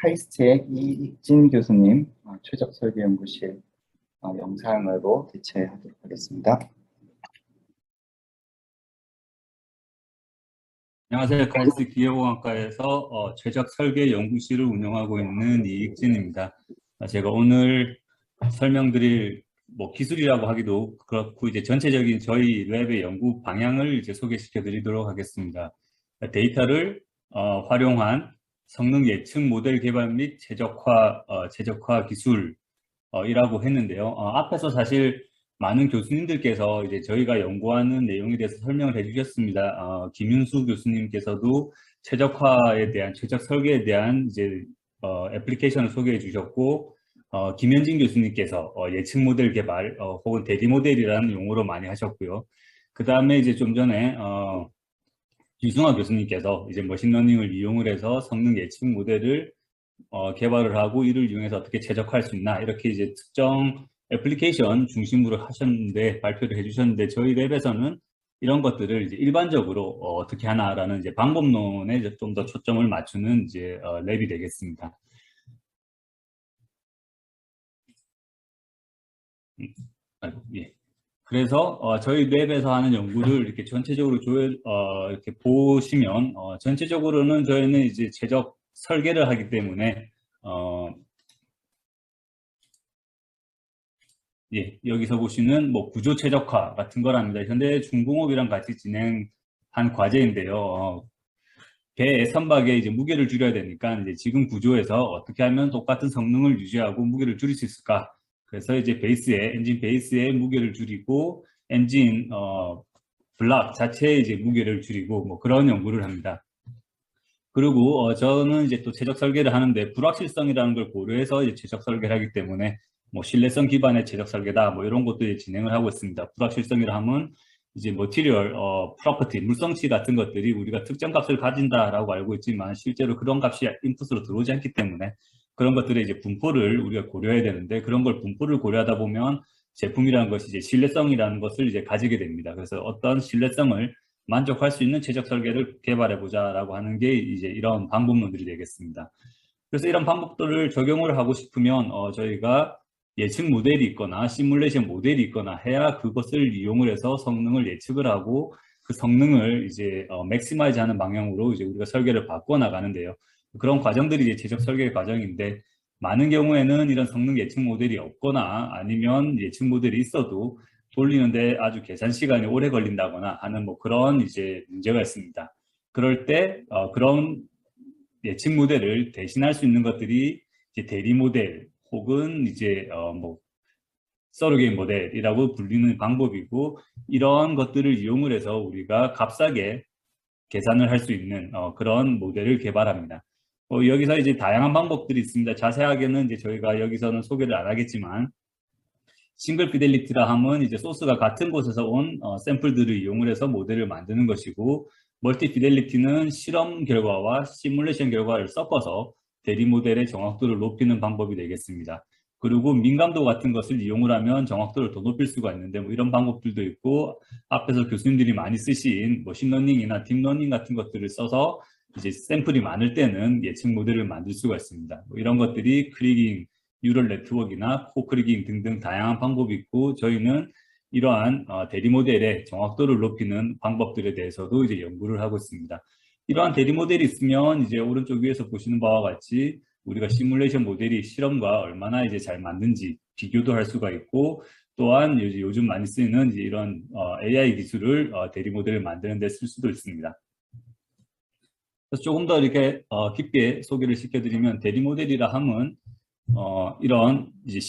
카이스트의 이익진 교수님 최적 설계 연구실 영상으로 대체하도록 하겠습니다. 안녕하세요. 카이스트 기계공학과에서 최적 설계 연구실을 운영하고 있는 이익진입니다. 제가 오늘 설명드릴 기술이라고 하기도 그렇고 이제 전체적인 저희 랩의 연구 방향을 이제 소개시켜 드리도록 하겠습니다. 데이터를 활용한 성능 예측 모델 개발 및 최적화 기술이라고 했는데요. 앞에서 사실 많은 교수님들께서 이제 저희가 연구하는 내용에 대해서 설명을 해주셨습니다. 김윤수 교수님께서도 최적 설계에 대한 이제 애플리케이션을 소개해 주셨고, 김현진 교수님께서 예측 모델 개발 혹은 대리 모델이라는 용어로 많이 하셨고요. 그 다음에 이제 좀 전에 유승화 교수님께서 이제 머신러닝을 이용을 해서 성능 예측 모델을 개발을 하고 이를 이용해서 어떻게 최적화할 수 있나 이렇게 이제 특정 애플리케이션 중심으로 발표를 해주셨는데 저희 랩에서는 이런 것들을 이제 일반적으로 어떻게 하나라는 이제 방법론에 좀 더 초점을 맞추는 이제 랩이 되겠습니다. 예. 그래서 저희 랩에서 하는 연구를 이렇게 전체적으로 이렇게 보시면 전체적으로는 저희는 이제 최적 설계를 하기 때문에 예, 여기서 보시는 구조 최적화 같은 거랍니다. 현대중공업이랑 같이 진행한 과제인데요. 배 선박에 이제 무게를 줄여야 되니까 이제 지금 구조에서 어떻게 하면 똑같은 성능을 유지하고 무게를 줄일 수 있을까? 그래서 이제 엔진 베이스에 무게를 줄이고 엔진 블락 자체의 이제 무게를 줄이고 그런 연구를 합니다. 그리고 저는 이제 또 최적 설계를 하는데 불확실성이라는 걸 고려해서 이제 최적 설계를 하기 때문에 신뢰성 기반의 최적 설계다 이런 것도 진행을 하고 있습니다. 불확실성이라 하면 이제 머티리얼 프로퍼티 물성치 같은 것들이 우리가 특정 값을 가진다라고 알고 있지만 실제로 그런 값이 인풋으로 들어오지 않기 때문에 그런 것들의 이제 분포를 우리가 고려해야 되는데 그런 걸 분포를 고려하다 보면 제품이라는 것이 이제 신뢰성이라는 것을 이제 가지게 됩니다. 그래서 어떤 신뢰성을 만족할 수 있는 최적 설계를 개발해 보자라고 하는 게 이제 이런 방법론들이 되겠습니다. 그래서 이런 방법들을 적용을 하고 싶으면 저희가 예측 모델이 있거나 시뮬레이션 모델이 있거나 해야 그것을 이용을 해서 성능을 예측을 하고 그 성능을 이제 맥시마이즈 하는 방향으로 이제 우리가 설계를 바꿔 나가는데요. 그런 과정들이 이제 최적 설계 과정인데 많은 경우에는 이런 성능 예측 모델이 없거나 아니면 예측 모델이 있어도 돌리는데 아주 계산 시간이 오래 걸린다거나 하는 그런 이제 문제가 있습니다. 그럴 때 그런 예측 모델을 대신할 수 있는 것들이 이제 대리 모델 혹은 이제 서로게이트 모델이라고 불리는 방법이고 이런 것들을 이용을 해서 우리가 값싸게 계산을 할 수 있는 그런 모델을 개발합니다. 여기서 이제 다양한 방법들이 있습니다. 자세하게는 이제 저희가 여기서는 소개를 안 하겠지만 싱글 피델리티라 하면 이제 소스가 같은 곳에서 온 샘플들을 이용을 해서 모델을 만드는 것이고 멀티 피델리티는 실험 결과와 시뮬레이션 결과를 섞어서 대리 모델의 정확도를 높이는 방법이 되겠습니다. 그리고 민감도 같은 것을 이용을 하면 정확도를 더 높일 수가 있는데 이런 방법들도 있고 앞에서 교수님들이 많이 쓰신 머신러닝이나 딥러닝 같은 것들을 써서 이제 샘플이 많을 때는 예측 모델을 만들 수가 있습니다. 이런 것들이 크리깅, 뉴럴 네트워크나 코크리깅 등등 다양한 방법이 있고 저희는 이러한 대리 모델의 정확도를 높이는 방법들에 대해서도 이제 연구를 하고 있습니다. 이러한 대리 모델이 있으면 이제 오른쪽 위에서 보시는 바와 같이 우리가 시뮬레이션 모델이 실험과 얼마나 이제 잘 맞는지 비교도 할 수가 있고 또한 요즘 많이 쓰이는 이제 이런 AI 기술을 대리 모델을 만드는 데 쓸 수도 있습니다. 그래서 조금 더 이렇게 깊게 소개를 시켜드리면 대리 모델이라 하면 이런 이제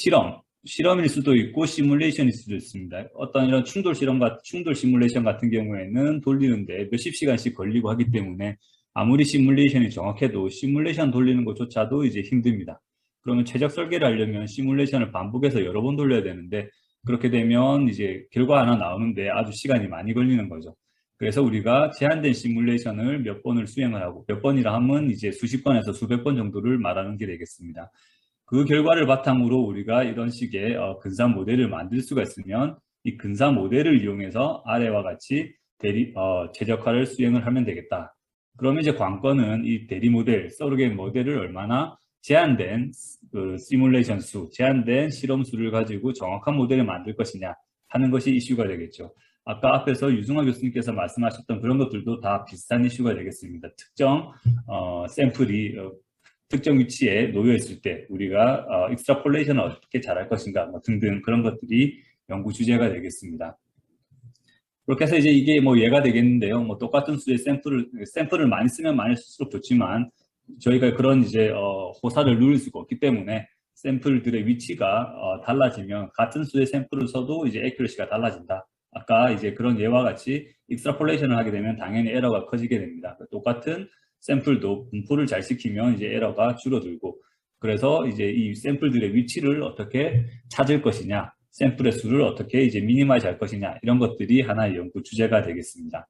실험일 수도 있고 시뮬레이션일 수도 있습니다. 어떤 이런 충돌 시뮬레이션 같은 경우에는 돌리는데 몇십 시간씩 걸리고 하기 때문에 아무리 시뮬레이션이 정확해도 시뮬레이션 돌리는 것조차도 이제 힘듭니다. 그러면 최적 설계를 하려면 시뮬레이션을 반복해서 여러 번 돌려야 되는데 그렇게 되면 이제 결과 하나 나오는데 아주 시간이 많이 걸리는 거죠. 그래서 우리가 제한된 시뮬레이션을 몇 번을 수행을 하고 몇 번이라 하면 이제 수십 번에서 수백 번 정도를 말하는 게 되겠습니다. 그 결과를 바탕으로 우리가 이런 식의 근사 모델을 만들 수가 있으면 이 근사 모델을 이용해서 아래와 같이 최적화를 수행을 하면 되겠다. 그러면 이제 관건은 이 대리 모델, 서로게이트 모델을 얼마나 제한된 그 시뮬레이션 수, 제한된 실험 수를 가지고 정확한 모델을 만들 것이냐 하는 것이 이슈가 되겠죠. 아까 앞에서 유승화 교수님께서 말씀하셨던 그런 것들도 다 비슷한 이슈가 되겠습니다. 특정 샘플이 특정 위치에 놓여 있을 때 우리가 익스트라폴레이션을 어떻게 잘할 것인가 뭐 등등 그런 것들이 연구 주제가 되겠습니다. 그렇게 해서 이제 이게 뭐 예가 되겠는데요. 뭐 똑같은 수의 샘플을 많이 쓰면 많이 쓸수록 좋지만 저희가 그런 이제 호사를 누릴 수가 없기 때문에 샘플들의 위치가 달라지면 같은 수의 샘플을 써도 이제 액큐러시가 달라진다. 아까 이제 그런 예와 같이 익스트라폴레이션을 하게 되면 당연히 에러가 커지게 됩니다. 똑같은 샘플도 분포를 잘 시키면 이제 에러가 줄어들고, 그래서 이제 이 샘플들의 위치를 어떻게 찾을 것이냐, 샘플의 수를 어떻게 이제 미니마이즈 할 것이냐, 이런 것들이 하나의 연구 주제가 되겠습니다.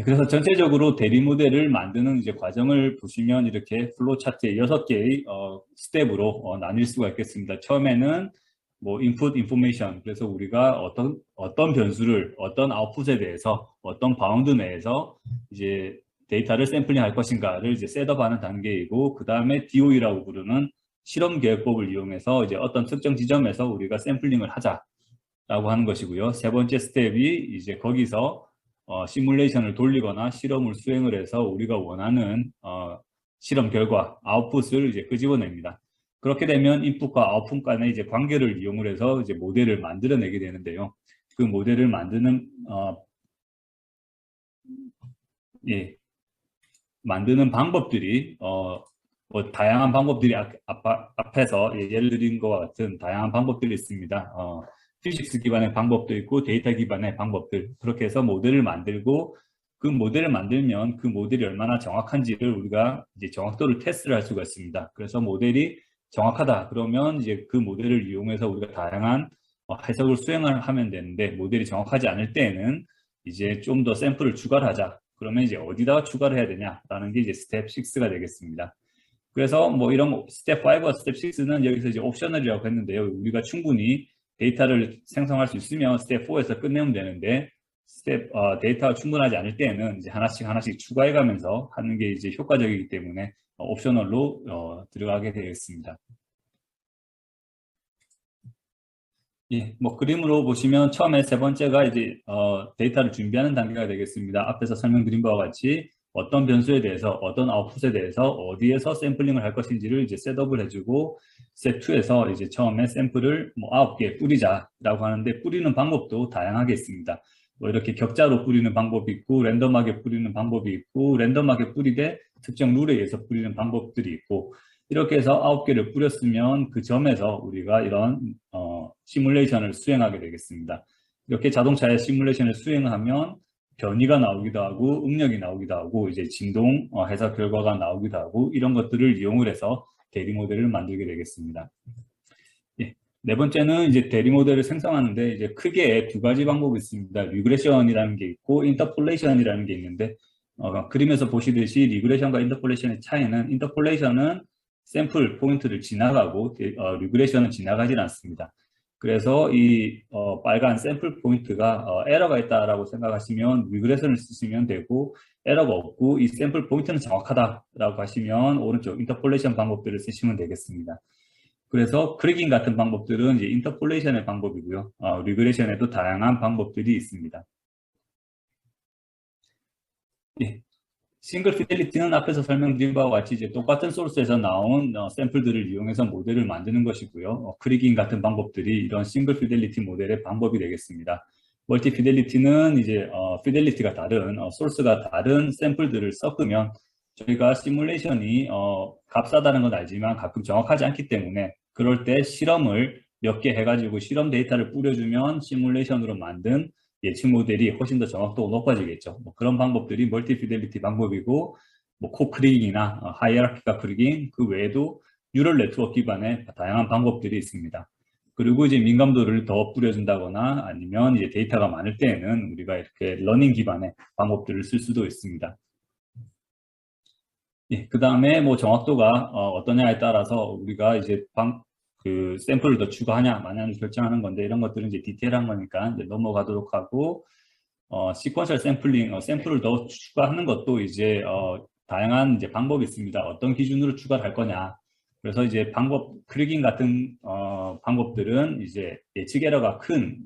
그래서 전체적으로 대리 모델을 만드는 이제 과정을 보시면 이렇게 플로우 차트의 6개의 스텝으로 나뉠 수가 있겠습니다. 처음에는 뭐 인풋 인포메이션, 그래서 우리가 어떤 변수를 어떤 아웃풋에 대해서 어떤 바운드 내에서 이제 데이터를 샘플링 할 것인가를 이제 셋업하는 단계이고, 그 다음에 DOE라고 부르는 실험 계획법을 이용해서 이제 어떤 특정 지점에서 우리가 샘플링을 하자라고 하는 것이고요. 세 번째 스텝이 이제 거기서 시뮬레이션을 돌리거나 실험을 수행을 해서 우리가 원하는 실험 결과, 아웃풋을 이제 끄집어냅니다. 그렇게 되면 인풋과 아웃풋 간의 이제 관계를 이용을 해서 이제 모델을 만들어내게 되는데요. 그 모델을 만드는 만드는 방법들이 뭐 다양한 방법들이 앞에서 예를 드린 것과 같은 다양한 방법들이 있습니다. 피직스 기반의 방법도 있고 데이터 기반의 방법들, 그렇게 해서 모델을 만들고, 그 모델을 만들면 그 모델이 얼마나 정확한지를 우리가 이제 정확도를 테스트를 할 수가 있습니다. 그래서 모델이 정확하다 그러면 이제 그 모델을 이용해서 우리가 다양한 해석을 수행을 하면 되는데, 모델이 정확하지 않을 때에는 이제 좀 더 샘플을 추가를 하자. 그러면 이제 어디다가 추가를 해야 되냐라는 게 이제 스텝 6가 되겠습니다. 그래서 뭐 이런 스텝 5와 스텝 6는 여기서 이제 옵셔널이라고 했는데요. 우리가 충분히 데이터를 생성할 수 있으면 스텝 4에서 끝내면 되는데, 데이터가 충분하지 않을 때는 이제 하나씩 추가해 가면서 하는 게 이제 효과적이기 때문에 옵셔널로 들어가게 되겠습니다. 예, 뭐 그림으로 보시면 처음에 세 번째가 이제 데이터를 준비하는 단계가 되겠습니다. 앞에서 설명드린 바와 같이 어떤 변수에 대해서, 어떤 아웃풋에 대해서 어디에서 샘플링을 할 것인지를 이제 셋업을 해주고, 스텝 2에서 이제 처음에 샘플을 뭐 9개 뿌리자라고 하는데, 뿌리는 방법도 다양하게 있습니다. 뭐 이렇게 격자로 뿌리는 방법이 있고, 랜덤하게 뿌리는 방법이 있고, 랜덤하게 뿌리되 특정 룰에 의해서 뿌리는 방법들이 있고, 이렇게 해서 9개를 뿌렸으면 그 점에서 우리가 이런 시뮬레이션을 수행하게 되겠습니다. 이렇게 자동차의 시뮬레이션을 수행하면 변이가 나오기도 하고 응력이 나오기도 하고 이제 진동 해석 결과가 나오기도 하고, 이런 것들을 이용을 해서 대리 모델을 만들게 되겠습니다. 예, 네 번째는 이제 대리 모델을 생성하는데 이제 크게 두 가지 방법이 있습니다. 리그레션이라는 게 있고 인터폴레이션이라는 게 있는데, 그림에서 보시듯이 리그레션과 인터폴레이션의 차이는, 인터폴레이션은 샘플 포인트를 지나가고 리그레션은 지나가질 않습니다. 그래서 이 빨간 샘플 포인트가 에러가 있다라고 생각하시면 리그레션을 쓰시면 되고, 에러가 없고 이 샘플 포인트는 정확하다라고 하시면 오른쪽 인터폴레이션 방법들을 쓰시면 되겠습니다. 그래서 크리깅 같은 방법들은 이제 인터폴레이션의 방법이고요. 리그레션에도 다양한 방법들이 있습니다. 예. 싱글 피델리티는 앞에서 설명드린 바와 같이 이제 똑같은 소스에서 나온 샘플들을 이용해서 모델을 만드는 것이고요. 크리깅 같은 방법들이 이런 싱글 피델리티 모델의 방법이 되겠습니다. 멀티 피델리티는 이제 피델리티가 다른 소스가 다른 샘플들을 섞으면, 저희가 시뮬레이션이 값싸다는 건 알지만 가끔 정확하지 않기 때문에 그럴 때 실험을 몇 개 해가지고 실험 데이터를 뿌려주면 시뮬레이션으로 만든 예측 모델이 훨씬 더 정확도가 높아지겠죠. 뭐 그런 방법들이 멀티 피델리티 방법이고, 뭐 코크리깅이나 하이어라키카 크리깅, 그 외에도 뉴럴 네트워크 기반의 다양한 방법들이 있습니다. 그리고 이제 민감도를 더 뿌려준다거나 아니면 이제 데이터가 많을 때에는 우리가 이렇게 러닝 기반의 방법들을 쓸 수도 있습니다. 예, 그 다음에 뭐 정확도가 어떠냐에 따라서 우리가 이제 그 샘플을 더 추가하냐 마냐를 결정하는 건데, 이런 것들은 이제 디테일한 거니까 이제 넘어가도록 하고, 시퀀셜 샘플링, 샘플을 더 추가하는 것도 이제 다양한 이제 방법이 있습니다. 어떤 기준으로 추가를 할 거냐. 그래서 이제 크리깅 같은 방법들은 이제 예측 에러가 큰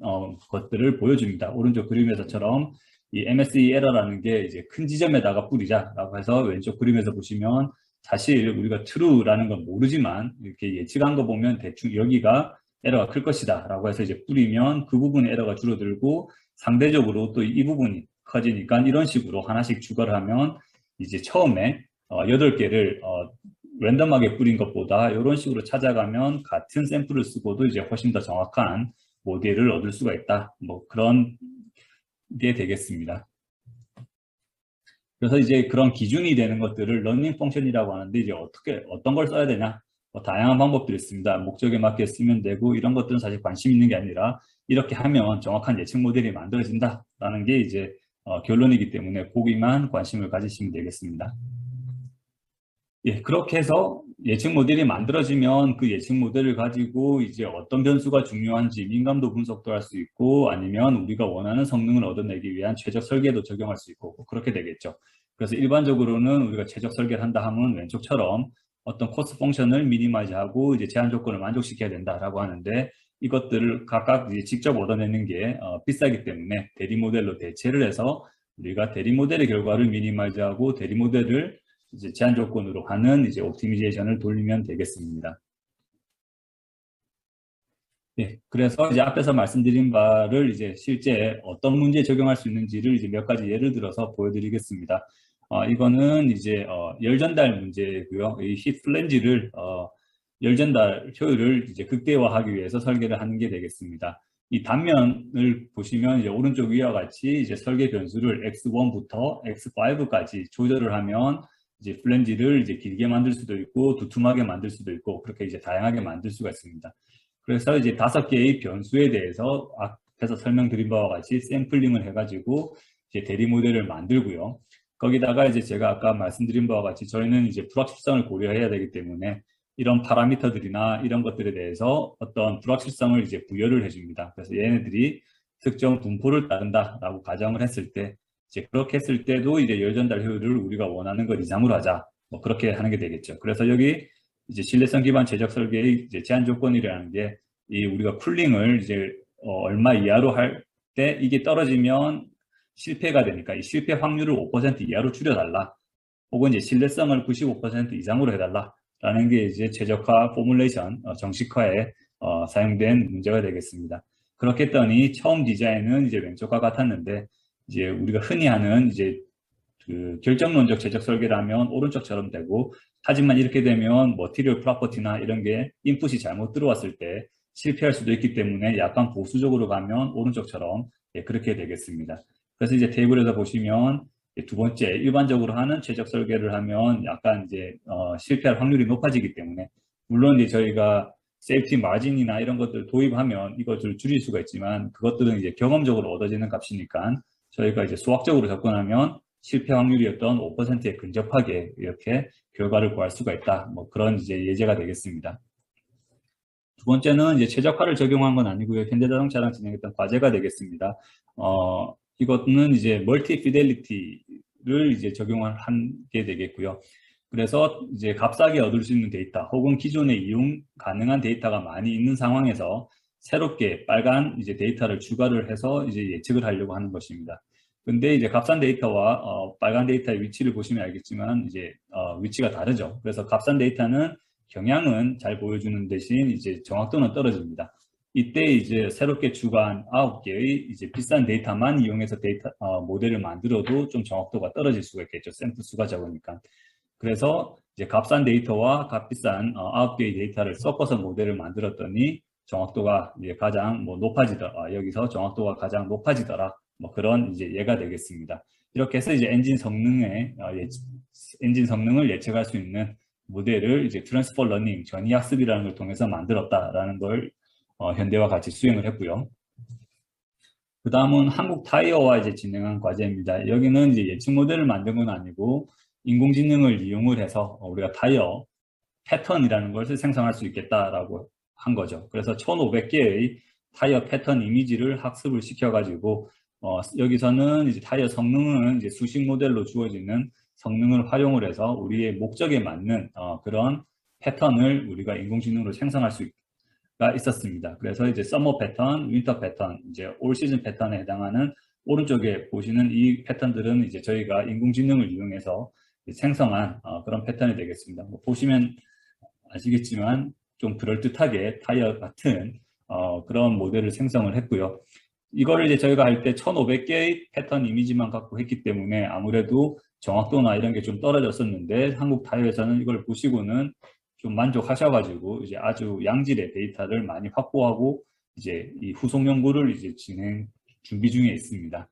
것들을 보여줍니다. 오른쪽 그림에서처럼 이 MSE 에러라는 게 이제 큰 지점에다가 뿌리자라고 해서 왼쪽 그림에서 보시면 사실 우리가 true라는 건 모르지만 이렇게 예측한 거 보면 대충 여기가 에러가 클 것이다 라고 해서 이제 뿌리면 그 부분에 에러가 줄어들고 상대적으로 또 이 부분이 커지니까 이런 식으로 하나씩 추가를 하면 이제 처음에 8개를 랜덤하게 뿌린 것보다 이런 식으로 찾아가면 같은 샘플을 쓰고도 이제 훨씬 더 정확한 모델을 얻을 수가 있다. 뭐 그런 게 되겠습니다. 그래서 이제 그런 기준이 되는 것들을 러닝 펑션이라고 하는데 이제 어떤 걸 써야 되냐? 뭐 다양한 방법들이 있습니다. 목적에 맞게 쓰면 되고 이런 것들은 사실 관심 있는 게 아니라 이렇게 하면 정확한 예측 모델이 만들어진다라는 게 이제 결론이기 때문에 거기만 관심을 가지시면 되겠습니다. 예, 그렇게 해서 예측 모델이 만들어지면 그 예측 모델을 가지고 이제 어떤 변수가 중요한지 민감도 분석도 할 수 있고 아니면 우리가 원하는 성능을 얻어내기 위한 최적 설계도 적용할 수 있고 그렇게 되겠죠. 그래서 일반적으로는 우리가 최적 설계를 한다 하면 왼쪽처럼 어떤 코스트 펑션을 미니마이즈하고 이제 제한 조건을 만족시켜야 된다라고 하는데 이것들을 각각 이제 직접 얻어내는 게 비싸기 때문에 대리 모델로 대체를 해서 우리가 대리 모델의 결과를 미니마이즈하고 대리 모델을 이제 제한 조건으로 하는 이제 옵티미제이션을 돌리면 되겠습니다. 예, 그래서 이제 앞에서 말씀드린 바를 이제 실제 어떤 문제에 적용할 수 있는지를 이제 몇 가지 예를 들어서 보여드리겠습니다. 이거는 이제 열 전달 문제고요. 이 히트 플랜지를 열 전달 효율을 이제 극대화하기 위해서 설계를 하는 게 되겠습니다. 이 단면을 보시면 이제 오른쪽 위와 같이 이제 설계 변수를 x1부터 x5까지 조절을 하면 이제 플랜지를 이제 길게 만들 수도 있고 두툼하게 만들 수도 있고 그렇게 이제 다양하게 만들 수가 있습니다. 그래서 이제 5개의 변수에 대해서 앞에서 설명드린 바와 같이 샘플링을 해가지고 이제 대리 모델을 만들고요. 거기다가 이제 제가 아까 말씀드린 바와 같이 저희는 이제 불확실성을 고려해야 되기 때문에 이런 파라미터들이나 이런 것들에 대해서 어떤 불확실성을 이제 부여를 해줍니다. 그래서 얘네들이 특정 분포를 따른다라고 가정을 했을 때 이제 그렇게 했을 때도 이제 열 전달 효율을 우리가 원하는 것 이상으로 하자. 뭐 그렇게 하는 게 되겠죠. 그래서 여기 이제 신뢰성 기반 최적 설계의 이제 제한 조건이라는 게 이 우리가 쿨링을 이제 얼마 이하로 할 때 이게 떨어지면 실패가 되니까 이 실패 확률을 5% 이하로 줄여달라. 혹은 이제 신뢰성을 95% 이상으로 해달라라는 게 이제 최적화 포뮬레이션 정식화에 사용된 문제가 되겠습니다. 그렇게 했더니 처음 디자인은 이제 왼쪽과 같았는데 이제 우리가 흔히 하는 이제 그 결정론적 최적 설계를 하면 오른쪽처럼 되고 하지만 이렇게 되면 머티리얼 프로퍼티나 이런 게 인풋이 잘못 들어왔을 때 실패할 수도 있기 때문에 약간 보수적으로 가면 오른쪽처럼 그렇게 되겠습니다. 그래서 이제 테이블에서 보시면 두 번째 일반적으로 하는 최적 설계를 하면 약간 이제 실패할 확률이 높아지기 때문에 물론 이제 저희가 세이프티 마진이나 이런 것들 도입하면 이것을 줄일 수가 있지만 그것들은 이제 경험적으로 얻어지는 값이니까 저희가 이제 수학적으로 접근하면 실패 확률이 어떤 5%에 근접하게 이렇게 결과를 구할 수가 있다. 뭐 그런 이제 예제가 되겠습니다. 두 번째는 이제 최적화를 적용한 건 아니고요. 현대자동차랑 진행했던 과제가 되겠습니다. 이것은 이제 멀티 피델리티를 이제 적용을 한 게 되겠고요. 그래서 이제 값싸게 얻을 수 있는 데이터 혹은 기존에 이용 가능한 데이터가 많이 있는 상황에서 새롭게 빨간 이제 데이터를 추가를 해서 이제 예측을 하려고 하는 것입니다. 근데 이제 값싼 데이터와 빨간 데이터의 위치를 보시면 알겠지만 이제 위치가 다르죠. 그래서 값싼 데이터는 경향은 잘 보여주는 대신 이제 정확도는 떨어집니다. 이때 이제 새롭게 추가한 9개의 이제 비싼 데이터만 이용해서 모델을 만들어도 좀 정확도가 떨어질 수가 있겠죠. 샘플 수가 적으니까. 그래서 이제 값싼 데이터와 값비싼 9개의 데이터를 섞어서 모델을 만들었더니 정확도가 이제 가장 뭐 높아지더라. 여기서 정확도가 가장 높아지더라. 뭐 그런 이제 예가 되겠습니다. 이렇게 해서 이제 엔진 성능을 예측할 수 있는 모델을 이제 트랜스퍼 러닝, 전위 학습이라는 걸 통해서 만들었다라는 걸 현대와 같이 수행을 했고요. 그 다음은 한국 타이어와 이제 진행한 과제입니다. 여기는 이제 예측 모델을 만든 건 아니고 인공지능을 이용을 해서 우리가 타이어 패턴이라는 것을 생성할 수 있겠다라고 한 거죠. 그래서 1,500개의 타이어 패턴 이미지를 학습을 시켜가지고 여기서는 이제 타이어 성능은 이제 수식 모델로 주어지는 성능을 활용을 해서 우리의 목적에 맞는 그런 패턴을 우리가 인공지능으로 생성할 수가 있었습니다. 그래서 이제 서머 패턴, 윈터 패턴, 이제 올 시즌 패턴에 해당하는 오른쪽에 보시는 이 패턴들은 이제 저희가 인공지능을 이용해서 생성한 그런 패턴이 되겠습니다. 뭐 보시면 아시겠지만 좀 그럴듯하게 타이어 같은 그런 모델을 생성을 했고요. 이거를 이제 저희가 할 때 1500개의 패턴 이미지만 갖고 했기 때문에 아무래도 정확도나 이런 게 좀 떨어졌었는데 한국 타이어에서는 이걸 보시고는 좀 만족하셔가지고 이제 아주 양질의 데이터를 많이 확보하고 이제 이 후속 연구를 이제 진행 준비 중에 있습니다.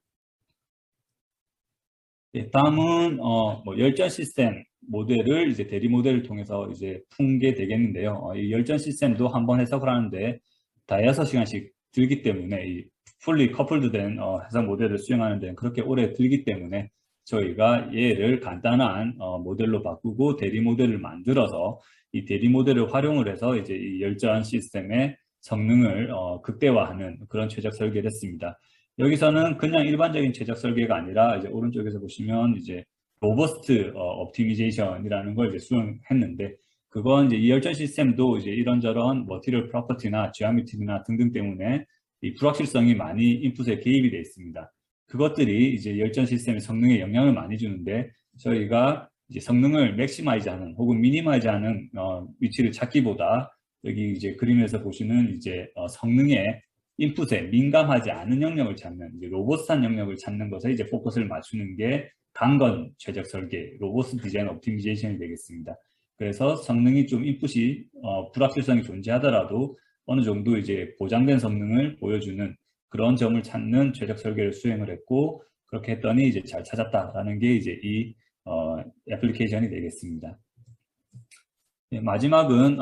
네, 다음은 뭐 열전 시스템 모델을 이제 대리 모델을 통해서 이제 푼게 되겠는데요. 이 열전 시스템도 한번 해석을 하는데 다 6시간씩 들기 때문에 이 풀리 커플드 된 해석 모델을 수행하는 데는 그렇게 오래 들기 때문에 저희가 얘를 간단한 모델로 바꾸고 대리 모델을 만들어서 이 대리 모델을 활용을 해서 이제 이 열전 시스템의 성능을 극대화하는 그런 최적 설계를 했습니다. 여기서는 그냥 일반적인 최적 설계가 아니라 이제 오른쪽에서 보시면 이제 로버스트 옵티미제이션이라는 걸 이제 수행했는데 그건 이제 이 열전 시스템도 이제 이런저런 머티리얼 프로퍼티나 지오메트리나 등등 때문에 이 불확실성이 많이 인풋에 개입이 되어 있습니다. 그것들이 이제 열전 시스템의 성능에 영향을 많이 주는데 저희가 이제 성능을 맥시마이즈하는 혹은 미니마이즈하는 위치를 찾기보다 여기 이제 그림에서 보시는 이제 성능의 인풋에 민감하지 않은 영역을 찾는 이제 로버스트한 영역을 찾는 것에 이제 포커스를 맞추는 게 강건 최적 설계, 로버스트 디자인 옵티미제이션이 되겠습니다. 그래서 성능이 좀 인풋이 불확실성이 존재하더라도 어느 정도 이제 보장된 성능을 보여주는 그런 점을 찾는 최적 설계를 수행을 했고 그렇게 했더니 이제 잘 찾았다라는 게 이제 이 애플리케이션이 되겠습니다. 네, 마지막은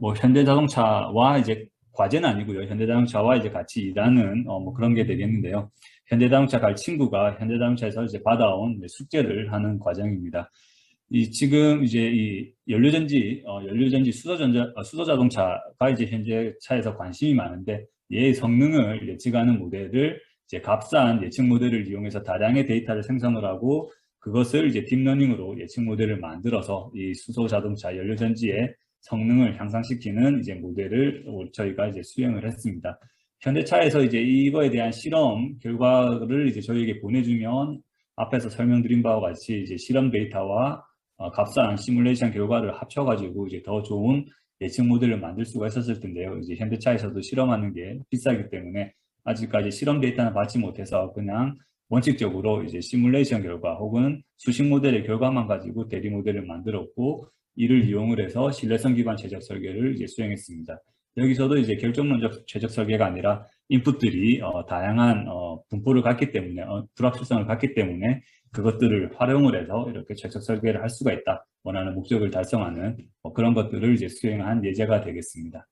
뭐 현대자동차와 이제 과제는 아니고요. 현대자동차와 이제 같이 일하는 뭐 그런 게 되겠는데요. 현대자동차 갈 친구가 현대자동차에서 이제 받아온 숙제를 하는 과정입니다. 이 지금 이제 이 연료전지 수소자동차가 이제 현재 차에서 관심이 많은데 얘의 성능을 예측하는 모델을 이제 값싼 예측 모델을 이용해서 다량의 데이터를 생성을 하고 그것을 이제 딥러닝으로 예측 모델을 만들어서 이 수소자동차 연료전지의 성능을 향상시키는 이제 모델을 저희가 이제 수행을 했습니다. 현대차에서 이제 이거에 대한 실험 결과를 이제 저희에게 보내주면 앞에서 설명드린 바와 같이 이제 실험 데이터와 값싼 시뮬레이션 결과를 합쳐가지고 이제 더 좋은 예측 모델을 만들 수가 있었을 텐데요. 이제 현대차에서도 실험하는 게 비싸기 때문에 아직까지 실험 데이터는 받지 못해서 그냥 원칙적으로 이제 시뮬레이션 결과 혹은 수식 모델의 결과만 가지고 대리 모델을 만들었고 이를 이용을 해서 신뢰성 기반 최적 설계를 이제 수행했습니다. 여기서도 이제 결정론적 최적 설계가 아니라 인풋들이 다양한 분포를 갖기 때문에 불확실성을 갖기 때문에 그것들을 활용을 해서 이렇게 최적 설계를 할 수가 있다. 원하는 목적을 달성하는 그런 것들을 이제 수행한 예제가 되겠습니다.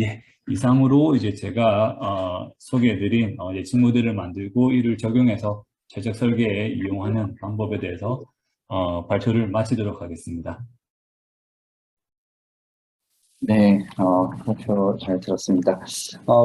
예, 이상으로 이제 제가 소개해드린 예측 모델을 만들고 이를 적용해서 최적 설계에 이용하는 방법에 대해서 발표를 마치도록 하겠습니다. 네, 발표 잘 들었습니다.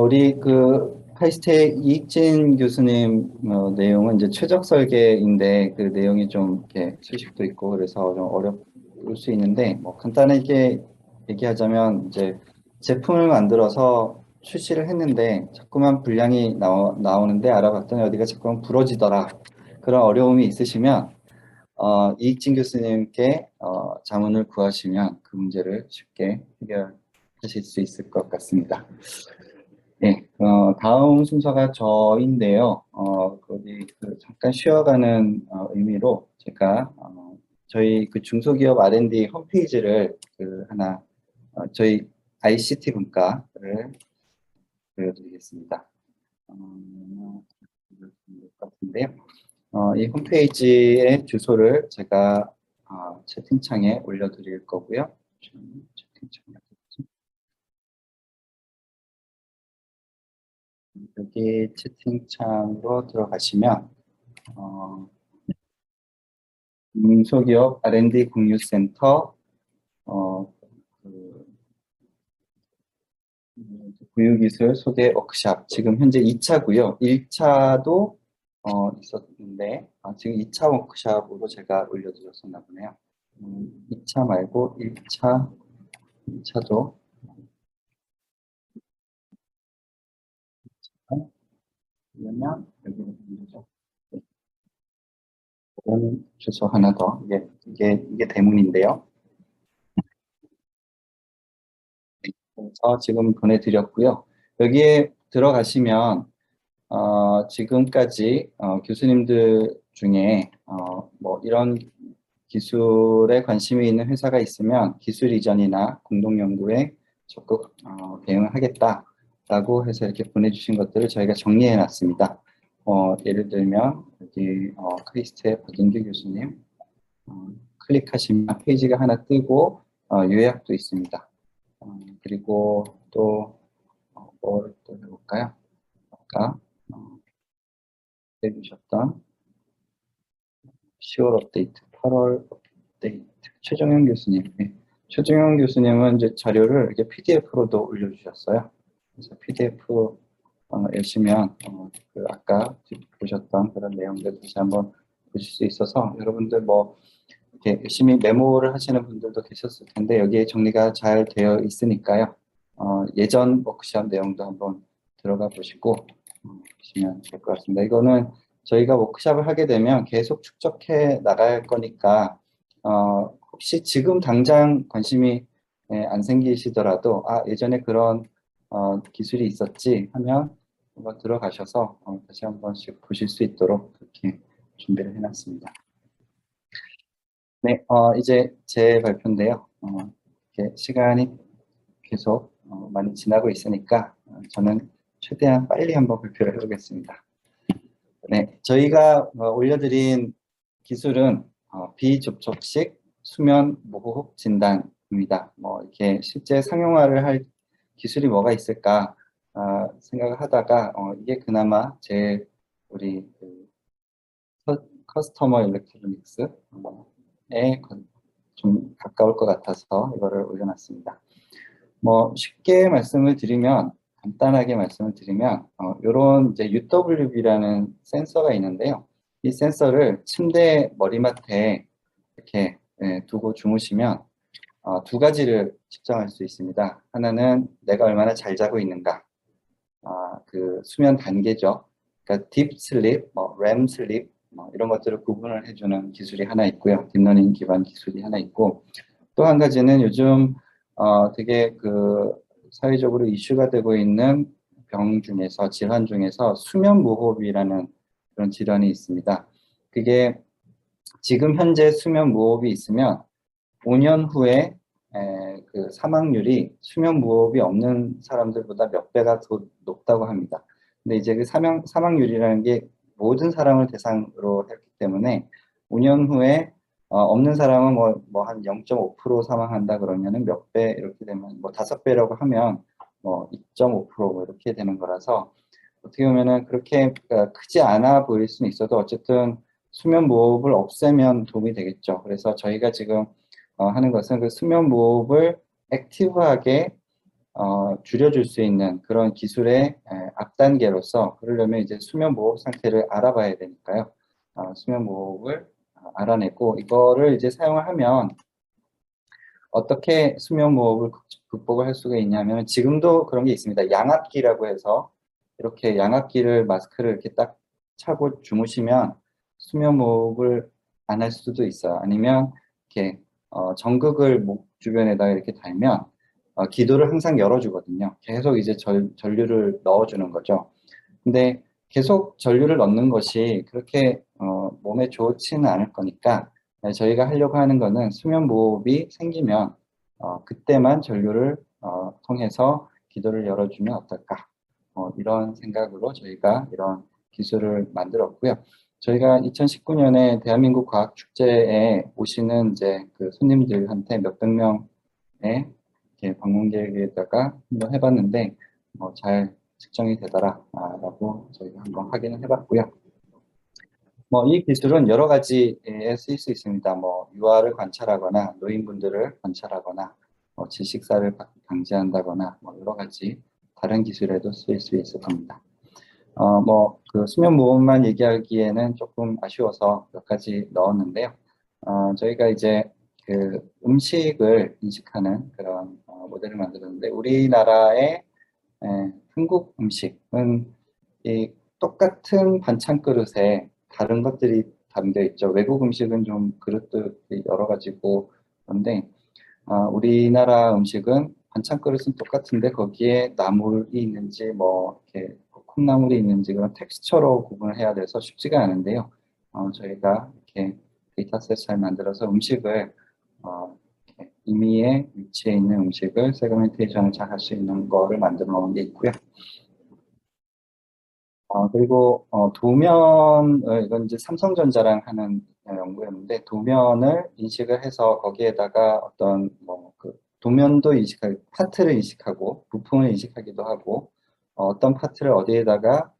우리 그 하이스텍 이익진 교수님 내용은 이제 최적 설계인데 그 내용이 좀 이렇게 수식도 있고 그래서 좀 어려울 수 있는데 뭐 간단하게 얘기하자면 이제 제품을 만들어서 출시를 했는데 자꾸만 불량이 나오는데 알아봤더니 어디가 자꾸만 부러지더라. 그런 어려움이 있으시면 이익진 교수님께 자문을 구하시면 그 문제를 쉽게 해결하실 수 있을 것 같습니다. 네, 다음 순서가 저인데요. 거기 잠깐 쉬어가는 의미로 제가 저희 그 중소기업 R&D 홈페이지를 하나 저희 ICT 분과를 보여드리겠습니다. 같은데요. 이 홈페이지의 주소를 제가 채팅창에 올려드릴 거고요. 여기 채팅창으로 들어가시면 중소기업 R&D 공유센터 구유기술 소개 워크샵 지금 현재 2차고요. 1차도 있었는데 지금 2차 워크샵으로 제가 올려드렸었나 보네요. 2차 말고 1차도 그러면 여기로 보내죠. 이런 주소 하나 더. 이게 대문인데요. 그래서 지금 보내드렸고요. 여기에 들어가시면 지금까지 교수님들 중에 뭐 이런 기술에 관심이 있는 회사가 있으면 기술 이전이나 공동 연구에 적극 대응을 하겠다라고 해서 이렇게 보내주신 것들을 저희가 정리해 놨습니다. 예를 들면 여기 크리스트의 박인규 교수님 클릭하시면 페이지가 하나 뜨고 요약도 있습니다. 그리고 또 뭐를 또 해볼까요? 아까 해주셨던 10월 업데이트, 8월 업데이트, 최정현 교수님. 네. 최정현 교수님은 이제 자료를 이렇게 PDF로도 올려주셨어요. 그래서 PDF 열시면 그 아까 보셨던 그런 내용들 다시 한번 보실 수 있어서 여러분들 뭐 이렇게 열심히 메모를 하시는 분들도 계셨을 텐데 여기에 정리가 잘 되어 있으니까요. 예전 워크숍 내용도 한번 들어가 보시고 보시면 될 것 같습니다. 이거는 저희가 워크숍을 하게 되면 계속 축적해 나갈 거니까 혹시 지금 당장 관심이 안 생기시더라도 예전에 그런 기술이 있었지 하면 한번 들어가셔서 다시 한 번씩 보실 수 있도록 그렇게 준비를 해놨습니다. 네, 이제 제 발표인데요. 이렇게 시간이 계속 많이 지나고 있으니까 저는 최대한 빨리 한번 발표를 해보겠습니다. 네, 저희가 올려드린 기술은 비접촉식 수면 무호흡 진단입니다. 뭐 이렇게 실제 상용화를 할 기술이 뭐가 있을까 생각을 하다가 이게 그나마 우리 커스터머 일렉트로닉스에 좀 가까울 것 같아서 이거를 올려놨습니다. 뭐 쉽게 말씀을 드리면 간단하게 말씀을 드리면 이런 이제 UWB라는 센서가 있는데요. 이 센서를 침대 머리맡에 이렇게 두고 주무시면 두 가지를 측정할 수 있습니다. 하나는 내가 얼마나 잘 자고 있는가, 그 수면 단계죠. 그러니까 딥 슬립, 램 슬립 이런 것들을 구분을 해주는 기술이 하나 있고요. 딥러닝 기반 기술이 하나 있고 또 한 가지는 요즘 되게 그 사회적으로 이슈가 되고 있는 병 중에서 질환 중에서 수면 무호흡이라는 그런 질환이 있습니다. 그게 지금 현재 수면 무호흡이 있으면 5년 후에 그 사망률이 수면 무호흡이 없는 사람들보다 몇 배가 더 높다고 합니다. 근데 이제 그 사망률이라는 게 모든 사람을 대상으로 했기 때문에 5년 후에 없는 사람은 뭐 한 0.5% 사망한다 그러면은 몇 배 이렇게 되면 뭐 5배라고 하면 뭐 2.5% 이렇게 되는 거라서 어떻게 보면은 그렇게 크지 않아 보일 수는 있어도 어쨌든 수면 무호흡을 없애면 도움이 되겠죠. 그래서 저희가 지금 하는 것은 그 수면 무호흡을 액티브하게 줄여줄 수 있는 그런 기술의 앞단계로서 그러려면 이제 수면 무호흡 상태를 알아봐야 되니까요. 수면 무호흡을 알아내고 이거를 이제 사용을 하면 어떻게 수면 무호흡을 극복을 할 수가 있냐면 지금도 그런 게 있습니다. 양압기라고 해서 이렇게 양압기를 마스크를 이렇게 딱 차고 주무시면 수면 무호흡을 안 할 수도 있어요. 아니면 이렇게 전극을 목 주변에다가 이렇게 달면 기도를 항상 열어주거든요. 계속 이제 전류를 넣어주는 거죠. 근데 계속 전류를 넣는 것이 그렇게 몸에 좋지는 않을 거니까 저희가 하려고 하는 거는 수면 무호흡이 생기면 그때만 전류를 통해서 기도를 열어주면 어떨까 이런 생각으로 저희가 이런 기술을 만들었고요. 저희가 2019년에 대한민국 과학축제에 오시는 이제 그 손님들한테 몇백 명의 이렇게 방문객에다가 한번 해봤는데 잘 측정이 되더라라고 저희가 한번 확인을 해봤고요. 이 기술은 여러 가지에 쓰일 수 있습니다. 유아를 관찰하거나 노인분들을 관찰하거나 질식사를 방지한다거나 여러 가지 다른 기술에도 쓰일 수 있을 겁니다. 그 수면 무호흡만 얘기하기에는 조금 아쉬워서 몇 가지 넣었는데요. 저희가 이제 그 음식을 인식하는 그런 모델을 만들었는데, 우리나라의 한국 음식은 이 똑같은 반찬 그릇에 다른 것들이 담겨 있죠. 외국 음식은 좀 그릇들이 여러 가지고 그런데, 우리나라 음식은 반찬 그릇은 똑같은데 거기에 나물이 있는지 뭐 이렇게 콩나물이 있는지 그런 텍스처로 구분을 해야 돼서 쉽지가 않은데요. 저희가 이렇게 데이터셋 잘 만들어서 음식을 이렇게 임의의 위치에 있는 음식을 세그멘테이션을 잘 할 수 있는 거를 만들어 놓은 게 있고요. 그리고 도면을, 이건 이제 삼성전자랑 하는 연구였는데, 도면을 인식을 해서 거기에다가 어떤 그 도면도 인식하고 파트를 인식하고 부품을 인식하기도 하고, 어떤 파트를 어디에다가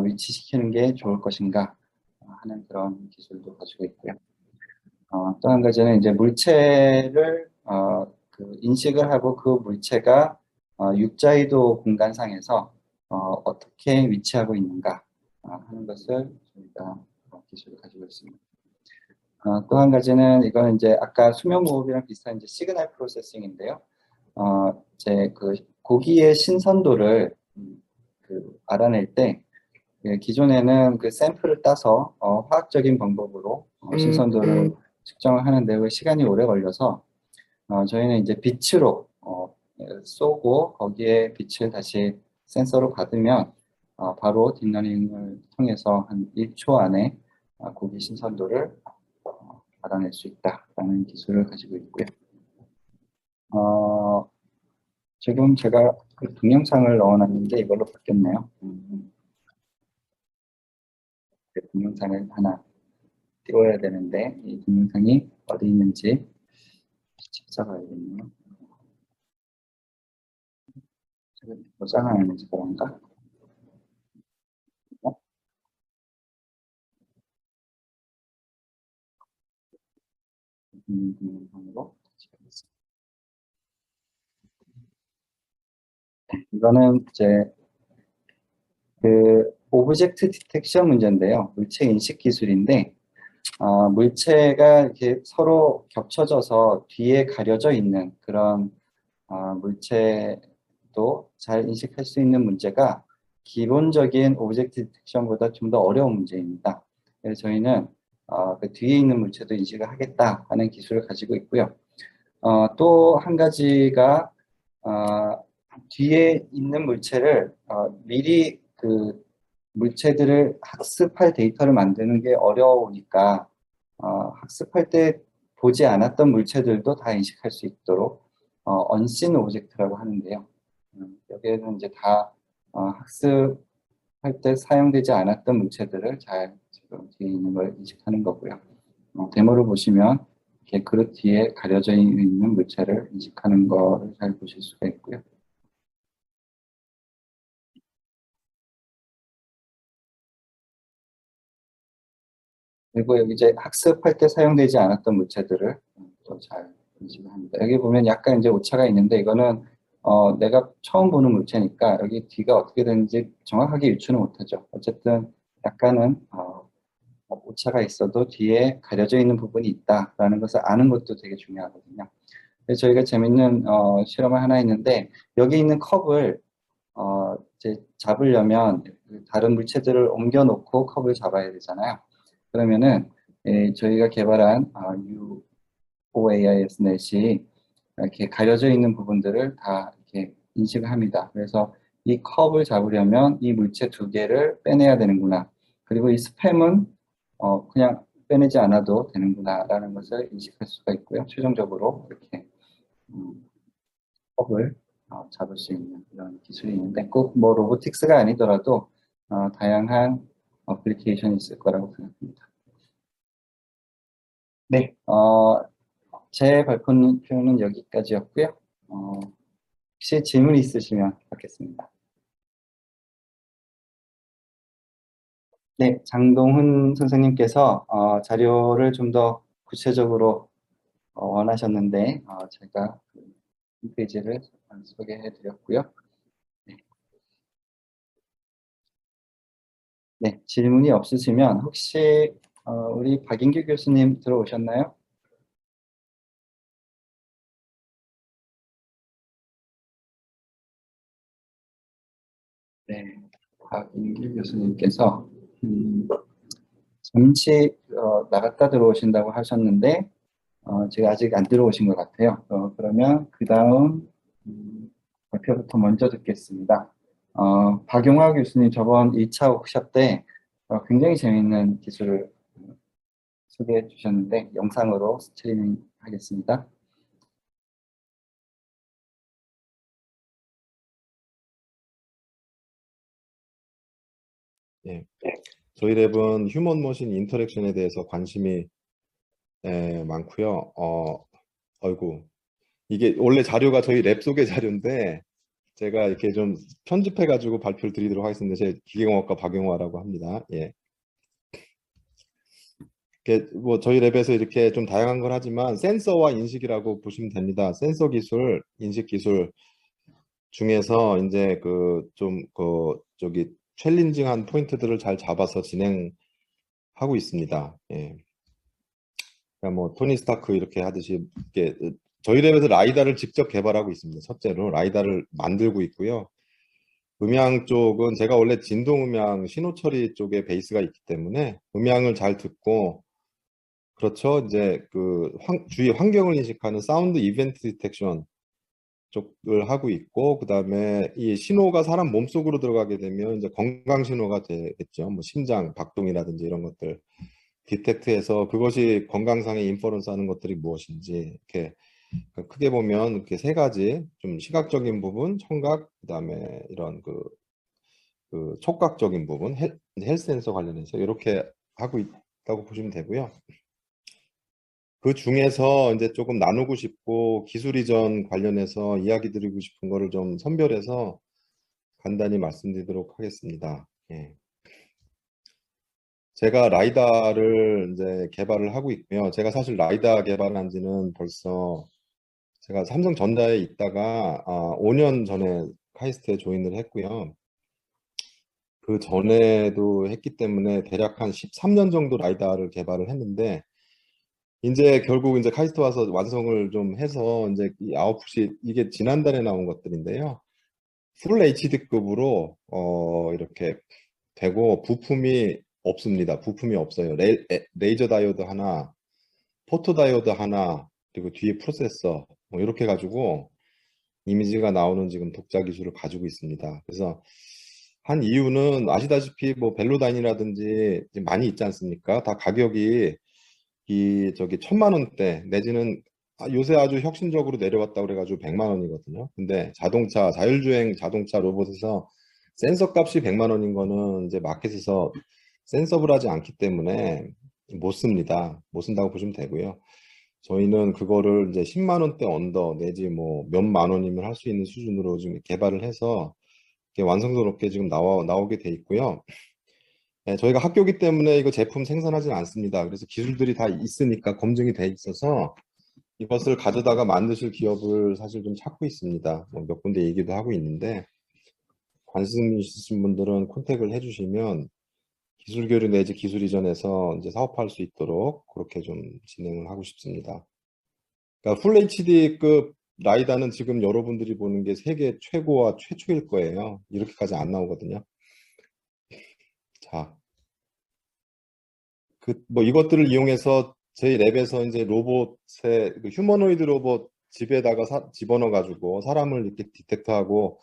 위치시키는 게 좋을 것인가 하는 그런 기술도 가지고 있고요. 또 한 가지는 이제 물체를 인식을 하고 그 물체가 육자이도 공간상에서 어떻게 위치하고 있는가 하는 것을 저희가 기술을 가지고 있습니다. 또 한 가지는 이거는 이제 아까 수면무호흡이랑 비슷한 이제 시그널 프로세싱인데요. 이제 그 고기의 신선도를 알아낼 때, 기존에는 그 샘플을 따서 화학적인 방법으로 신선도를 측정을 하는데 왜 시간이 오래 걸려서, 저희는 이제 빛으로 쏘고 거기에 빛을 다시 센서로 받으면 바로 딥러닝을 통해서 한 1초 안에 고기 신선도를 알아낼 수 있다라는 기술을 가지고 있고요. 지금 제가 그 동영상을 넣어놨는데 이걸로 바뀌었네요. 그 동영상을 하나 띄워야 되는데 이 동영상이 어디 있는지 찾아봐야겠네요. 지금 저장을 하는지 그런가? 동영상으로 다시 가겠습니다. 이거는 이제 그 오브젝트 디텍션 문제인데요. 물체 인식 기술인데, 물체가 이렇게 서로 겹쳐져서 뒤에 가려져 있는 그런 물체도 잘 인식할 수 있는 문제가 기본적인 오브젝트 디텍션보다 좀 더 어려운 문제입니다. 그래서 저희는 그 뒤에 있는 물체도 인식을 하겠다 하는 기술을 가지고 있고요. 또 한 가지가 뒤에 있는 물체를 미리 그 물체들을 학습할 데이터를 만드는 게 어려우니까 학습할 때 보지 않았던 물체들도 다 인식할 수 있도록 언신 오브젝트라고 하는데요. 여기에는 이제 다 학습할 때 사용되지 않았던 물체들을 잘 지금 뒤에 있는 걸 인식하는 거고요. 데모를 보시면 이렇게 그릇 뒤에 가려져 있는 물체를 인식하는 거를 잘 보실 수가 있고요. 그리고 여기 이제 학습할 때 사용되지 않았던 물체들을 또 잘 인식을 합니다. 여기 보면 약간 이제 오차가 있는데 이거는 내가 처음 보는 물체니까 여기 뒤가 어떻게 되는지 정확하게 유추는 못하죠. 어쨌든 약간은 오차가 있어도 뒤에 가려져 있는 부분이 있다라는 것을 아는 것도 되게 중요하거든요. 그래서 저희가 재밌는 실험을 하나 했는데, 여기 있는 컵을 이제 잡으려면 다른 물체들을 옮겨 놓고 컵을 잡아야 되잖아요. 그러면은 저희가 개발한 UOAIS 넷이 이렇게 가려져 있는 부분들을 다 이렇게 인식을 합니다. 그래서 이 컵을 잡으려면 이 물체 두 개를 빼내야 되는구나. 그리고 이 스팸은 그냥 빼내지 않아도 되는구나라는 것을 인식할 수가 있고요. 최종적으로 이렇게 컵을 잡을 수 있는 그런 기술이 있는데, 꼭 뭐 로보틱스가 아니더라도 다양한 어플리케이션이 있을 거라고 생각합니다. 네, 제 발표는 여기까지였고요. 혹시 질문 있으시면 받겠습니다. 네, 장동훈 선생님께서 자료를 좀 더 구체적으로 원하셨는데 제가 그 홈페이지를 소개해 드렸고요. 네. 네, 질문이 없으시면 혹시 우리 박인규 교수님 들어오셨나요? 네, 박인규 교수님께서 잠시 나갔다 들어오신다고 하셨는데 지금 아직 안 들어오신 것 같아요. 그러면 그 다음 발표부터 먼저 듣겠습니다. 박용화 교수님 저번 2차 워크숍 때 굉장히 재미있는 기술을 소개해 주셨는데 영상으로 스트리밍 하겠습니다. 예. 저희 랩은 휴먼 머신 인터랙션에 대해서 관심이 많고요. 아이고, 이게 원래 자료가 저희 랩 소개 자료인데 제가 이렇게 좀 편집해가지고 발표를 드리도록 하겠습니다. 제 기계공학과 박용화라고 합니다. 예. 뭐 저희 랩에서 이렇게 좀 다양한 걸 하지만 센서와 인식이라고 보시면 됩니다. 센서 기술, 인식 기술 중에서 이제 저기 챌린징한 포인트들을 잘 잡아서 진행하고 있습니다. 예. 그러니까 뭐 토니 스타크 이렇게 하듯이 이렇게 저희 랩에서 라이다를 직접 개발하고 있습니다. 첫째로 라이다를 만들고 있고요. 음향 쪽은 제가 원래 진동 음향 신호 처리 쪽에 베이스가 있기 때문에 음향을 잘 듣고 그렇죠. 이제 주위 환경을 인식하는 사운드 이벤트 디텍션 쪽을 하고 있고 그다음에 이 신호가 사람 몸속으로 들어가게 되면 이제 건강 신호가 되겠죠. 뭐 심장 박동이라든지 이런 것들 디텍트해서 그것이 건강상의 인퍼런스 하는 것들이 무엇인지 이렇게 크게 보면 이렇게 세 가지 좀 시각적인 부분, 청각, 그다음에 이런 그 촉각적인 부분, 헬스 센서 관련해서 이렇게 하고 있다고 보시면 되고요. 그 중에서 이제 조금 나누고 싶고 기술 이전 관련해서 이야기 드리고 싶은 거를 좀 선별해서 간단히 말씀드리도록 하겠습니다. 예. 제가 라이다를 이제 개발을 하고 있고요. 제가 사실 라이다 개발한 지는 벌써 제가 삼성전자에 있다가 5년 전에 카이스트에 조인을 했고요. 그 전에도 했기 때문에 대략 한 13년 정도 라이다를 개발을 했는데 이제 결국 이제 카이스트 와서 완성을 좀 해서 이제 이 아웃풋이 이게 지난달에 나온 것들인데요. 풀 HD급으로 이렇게 되고 부품이 없습니다. 부품이 없어요. 레이저 다이오드 하나, 포토 다이오드 하나, 그리고 뒤에 프로세서 뭐 이렇게 가지고 이미지가 나오는 지금 독자 기술을 가지고 있습니다. 그래서 한 이유는 아시다시피 뭐 벨로다인이라든지 많이 있지 않습니까? 다 가격이 저기 1,000만 원대 내지는 요새 아주 혁신적으로 내려왔다고 그래가지고 100만 원이거든요. 근데 자율주행 자동차 로봇에서 센서 값이 100만 원인 거는 이제 마켓에서 센서블하지 않기 때문에 못 씁니다. 못 쓴다고 보시면 되고요. 저희는 그거를 이제 10만 원대 언더 내지 뭐 몇만 원이면 할 수 있는 수준으로 지금 개발을 해서 완성도롭게 지금 나오게 돼 있고요. 네, 저희가 학교기 때문에 이거 제품 생산하지는 않습니다. 그래서 기술들이 다 있으니까 검증이 돼 있어서 이것을 가져다가 만드실 기업을 사실 좀 찾고 있습니다. 뭐몇 군데 얘기도 하고 있는데 관심 있으신 분들은 컨택을 해주시면 기술 교류 내지 기술 이전해서 이제 사업할 수 있도록 그렇게 좀 진행을 하고 싶습니다. 그러니까 풀 HD급 라이다는 지금 여러분들이 보는 게 세계 최고와 최초일 거예요. 이렇게까지 안 나오거든요. 자, 뭐 이것들을 이용해서 저희 랩에서 이제 로봇의 휴머노이드 로봇 집에다가 집어넣어 가지고 사람을 이렇게 디텍트하고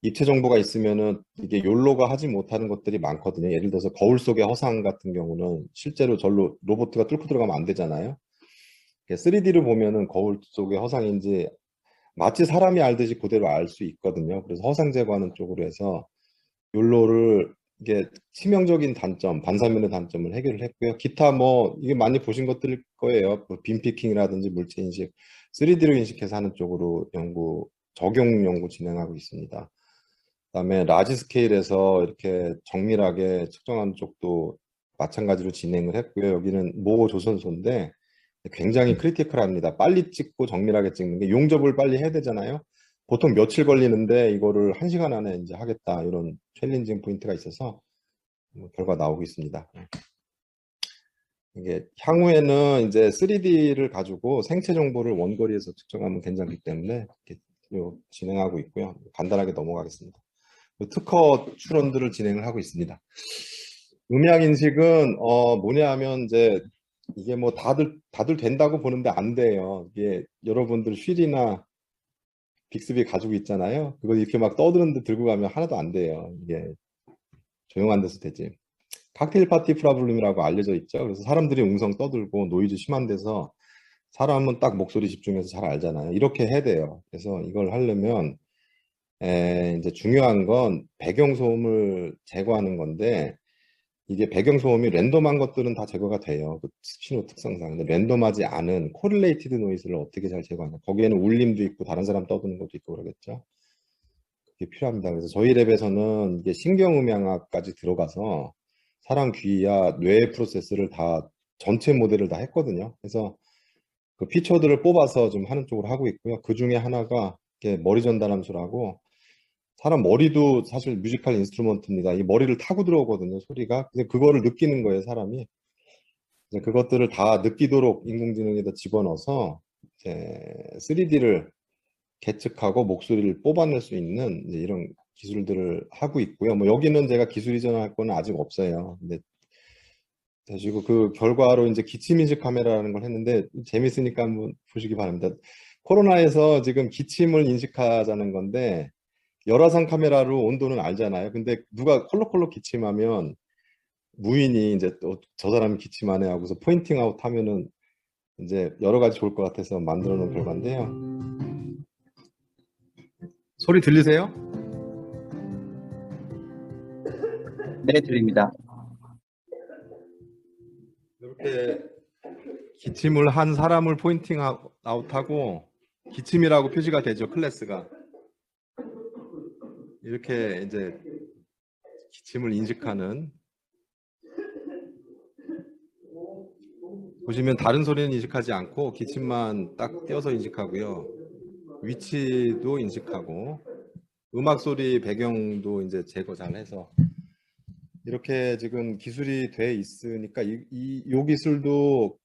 입체 정보가 있으면은 이게 욜로가 하지 못하는 것들이 많거든요. 예를 들어서 거울 속의 허상 같은 경우는 실제로 절로 로봇가 뚫고 들어가면 안 되잖아요. 3D를 보면은 거울 속의 허상인지 마치 사람이 알듯이 그대로 알 수 있거든요. 그래서 허상 제거하는 쪽으로 해서 욜로를 이게 치명적인 단점, 반사면의 단점을 해결을 했고요. 기타 뭐 이게 많이 보신 것들일 거예요. 뭐 빔피킹이라든지 물체 인식, 3D로 인식해서 하는 쪽으로 적용 연구 진행하고 있습니다. 그다음에 라지 스케일에서 이렇게 정밀하게 측정하는 쪽도 마찬가지로 진행을 했고요. 여기는 모 조선소인데 굉장히 크리티컬합니다. 빨리 찍고 정밀하게 찍는 게 용접을 빨리 해야 되잖아요. 보통 며칠 걸리는데 이거를 1시간 안에 이제 하겠다 이런 챌린징 포인트가 있어서 결과 나오고 있습니다. 이게 향후에는 이제 3D를 가지고 생체 정보를 원거리에서 측정하면 괜찮기 때문에 이렇게 진행하고 있고요. 간단하게 넘어가겠습니다. 특허 출원들을 진행을 하고 있습니다. 음향 인식은 뭐냐 하면 이제 이게 뭐 다들 된다고 보는데 안 돼요. 이게 여러분들 휠이나 빅스비 가지고 있잖아요. 그거 이렇게 막 떠드는데 들고 가면 하나도 안 돼요. 이게 조용한 데서 되지. 칵테일 파티 프로블럼이라고 알려져 있죠. 그래서 사람들이 웅성 떠들고 노이즈 심한 데서 사람은 딱 목소리 집중해서 잘 알잖아요. 이렇게 해야 돼요. 그래서 이걸 하려면 이제 중요한 건 배경소음을 제거하는 건데, 이게 배경소음이 랜덤한 것들은 다 제거가 돼요. 그 신호 특성상. 근데 랜덤하지 않은 코릴레이티드 노이즈를 어떻게 잘 제거하냐. 거기에는 울림도 있고 다른 사람 떠드는 것도 있고 그러겠죠. 그게 필요합니다. 그래서 저희 랩에서는 이게 신경음향학까지 들어가서 사람 귀와 뇌 프로세스를 다 전체 모델을 다 했거든요. 그래서 그 피처들을 뽑아서 좀 하는 쪽으로 하고 있고요. 그 중에 하나가 이렇게 머리 전달함수라고, 사람 머리도 사실 뮤지컬 인스트루먼트입니다. 이 머리를 타고 들어오거든요, 소리가. 그래서 그거를 느끼는 거예요, 사람이. 이제 그것들을 다 느끼도록 인공지능에다 집어넣어서 이제 3D를 계측하고 목소리를 뽑아낼 수 있는 이제 이런 기술들을 하고 있고요. 뭐 여기는 제가 기술 이전할 거는 아직 없어요. 근데 그리고 그 결과로 이제 기침인식 카메라라는 걸 했는데 재밌으니까 한번 보시기 바랍니다. 코로나에서 지금 기침을 인식하자는 건데 열화상 카메라로 온도는 알잖아요. 근데 누가 콜록콜록 기침하면 무인이 이제 또 저 사람이 기침하네 하고서 포인팅 아웃 하면은 이제 여러 가지 좋을 것 같아서 만들어 놓은 결과인데요. 소리 들리세요? 네, 들립니다. 이렇게 기침을 한 사람을 포인팅 아웃하고 기침이라고 표시가 되죠, 클래스가. 이렇게 이제 기침을 인식하는, 보시면 다른 소리는 인식하지 않고 기침만 딱 떼어서 인식하고요. 위치도 인식하고 음악 소리 배경도 이제 제거 잘 해서 이렇게 지금 기술이 돼 있으니까 요 기술도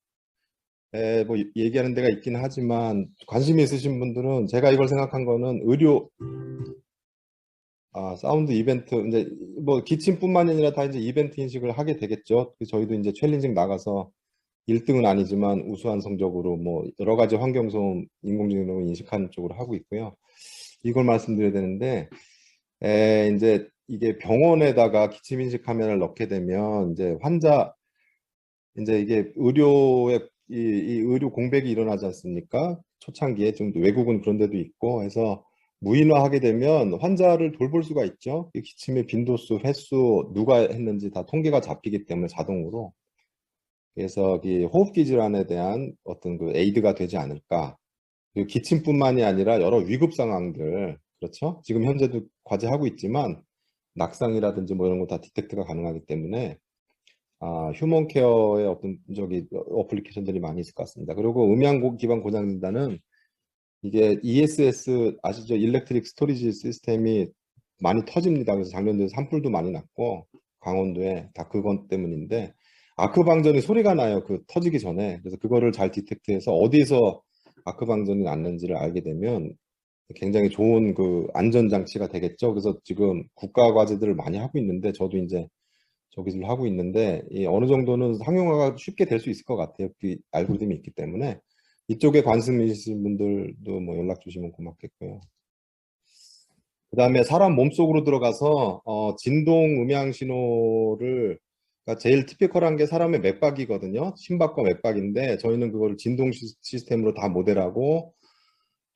뭐 얘기하는 데가 있긴 하지만 관심이 있으신 분들은, 제가 이걸 생각한 거는 의료 사운드 이벤트, 이제 뭐 기침뿐만 아니라 다 이제 이벤트 인식을 하게 되겠죠. 저희도 이제 챌린징 나가서 1등은 아니지만 우수한 성적으로 뭐 여러 가지 환경소음 인공지능으로 인식하는 쪽으로 하고 있고요. 이걸 말씀드려야 되는데, 이제 이게 병원에다가 기침 인식 카메라를 넣게 되면 이제 환자, 이제 이게 의료에 이 의료 공백이 일어나지 않습니까? 초창기에 좀 외국은 그런 데도 있고 해서 무인화하게 되면 환자를 돌볼 수가 있죠. 이 기침의 빈도수, 횟수, 누가 했는지 다 통계가 잡히기 때문에 자동으로. 그래서 이 호흡기 질환에 대한 어떤 그 에이드가 되지 않을까. 그리고 기침뿐만이 아니라 여러 위급 상황들, 그렇죠? 지금 현재도 과제하고 있지만 낙상이라든지 뭐 이런 거 다 디텍트가 가능하기 때문에 휴먼 케어의 어떤 저기 어플리케이션들이 많이 있을 것 같습니다. 그리고 음향 기반 고장 진단은 이게 ESS 아시죠? 일렉트릭 스토리지 시스템이 많이 터집니다. 그래서 작년도에 산불도 많이 났고 강원도에 다 그것 때문인데, 아크 방전이 소리가 나요. 그 터지기 전에. 그래서 그거를 잘 디텍트해서 어디서 아크 방전이 났는지를 알게 되면 굉장히 좋은 그 안전 장치가 되겠죠. 그래서 지금 국가 과제들을 많이 하고 있는데, 저도 이제 저 기술을 하고 있는데 이 어느 정도는 상용화가 쉽게 될 수 있을 것 같아요. 그 알고리즘이 있기 때문에 이쪽에 관심 있으신 분들도 뭐 연락 주시면 고맙겠고요. 그 다음에 사람 몸속으로 들어가서 진동 음향 신호를, 그러니까 제일 티피컬한 게 사람의 맥박이거든요. 심박과 맥박인데 저희는 그거를 진동 시스템으로 다 모델하고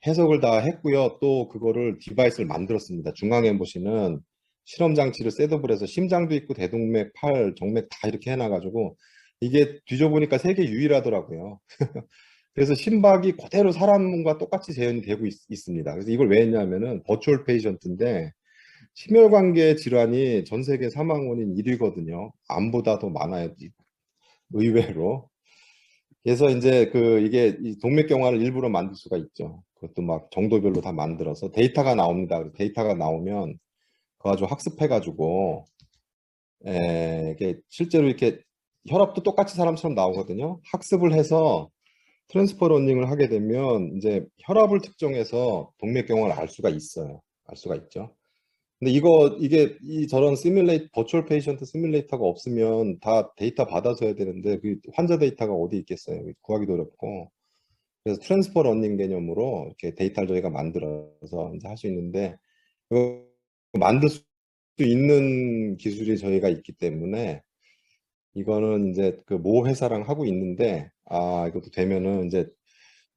해석을 다 했고요. 또 그거를 디바이스를 만들었습니다. 중앙에 보시는 실험 장치를 셋업을 해서 심장도 있고 대동맥, 팔, 정맥 다 이렇게 해놔가지고 이게 뒤져보니까 세계 유일하더라고요. 그래서 심박이 그대로 사람과 똑같이 재현이 되고 있습니다. 그래서 이걸 왜 했냐면은 버추얼 페이션트인데 심혈관계 질환이 전 세계 사망 원인 1위거든요. 암보다 더 많아요. 의외로. 그래서 이제 이게 이 동맥경화를 일부러 만들 수가 있죠. 그것도 막 정도별로 다 만들어서 데이터가 나옵니다. 데이터가 나오면 그거 가지고 학습해가지고 이게 실제로 이렇게 혈압도 똑같이 사람처럼 나오거든요. 학습을 해서 트랜스퍼 러닝을 하게 되면 이제 혈압을 특정해서 동맥경화를 알 수가 있어요. 알 수가 있죠. 근데 이게 저런 버추얼 페이션트 시뮬레이터가 없으면 다 데이터 받아서 해야 되는데 그 환자 데이터가 어디 있겠어요. 구하기도 어렵고. 그래서 트랜스퍼 러닝 개념으로 이렇게 데이터를 저희가 만들어서 이제 할 수 있는데 그 만들 수 있는 기술이 저희가 있기 때문에 이거는 이제 그 모 회사랑 하고 있는데 이것도 되면은 이제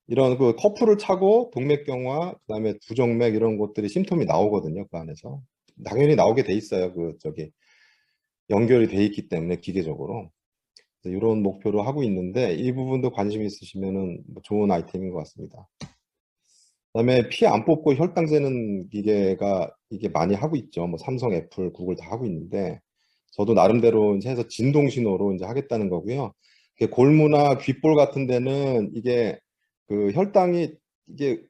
이런 그 커플을 차고 동맥경화 그다음에 부정맥 이런 것들이 심텀이 나오거든요. 그 안에서 당연히 나오게 돼 있어요. 그 저기 연결이 돼 있기 때문에 기계적으로 이런 목표로 하고 있는데 이 부분도 관심 있으시면은 뭐 좋은 아이템인 것 같습니다. 그다음에 피 안 뽑고 혈당 재는 기계가 이게 많이 하고 있죠. 뭐 삼성, 애플, 구글 다 하고 있는데 저도 나름대로 이제 해서 진동 신호로 이제 하겠다는 거고요. 골무나 귓볼 같은 데는 이게 그 혈당이 이게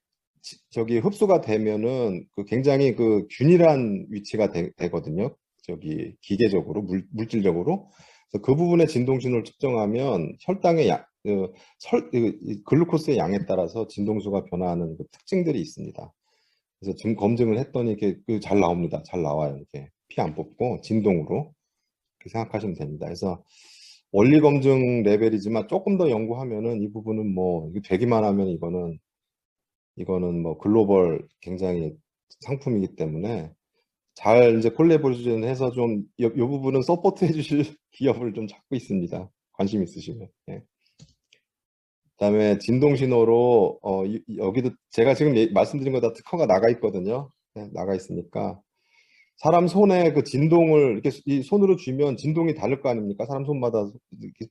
저기 흡수가 되면은 그 굉장히 그 균일한 위치가 되거든요. 저기 기계적으로 물질적으로. 그래서 그 부분의 진동 신호를 측정하면 혈당의 이 글루코스의 양에 따라서 진동수가 변화하는 그 특징들이 있습니다. 그래서 지금 검증을 했더니 이게 잘 나옵니다. 잘 나와요. 이게 피 안 뽑고 진동으로 그렇게 생각하시면 됩니다. 그래서 원리 검증 레벨이지만 조금 더 연구하면은 이 부분은 뭐 이게 되기만 하면 이거는 뭐 글로벌 굉장히 상품이기 때문에 잘 이제 콜라보레이션 해서 좀 이 부분은 서포트 해주실 기업을 좀 찾고 있습니다. 관심 있으시면. 예. 그다음에 진동 신호로 여기도 제가 지금 말씀드린 거 다 특허가 나가 있거든요. 네, 나가 있으니까 사람 손에 그 진동을 이렇게 이 손으로 쥐면 진동이 다를 거 아닙니까? 사람 손마다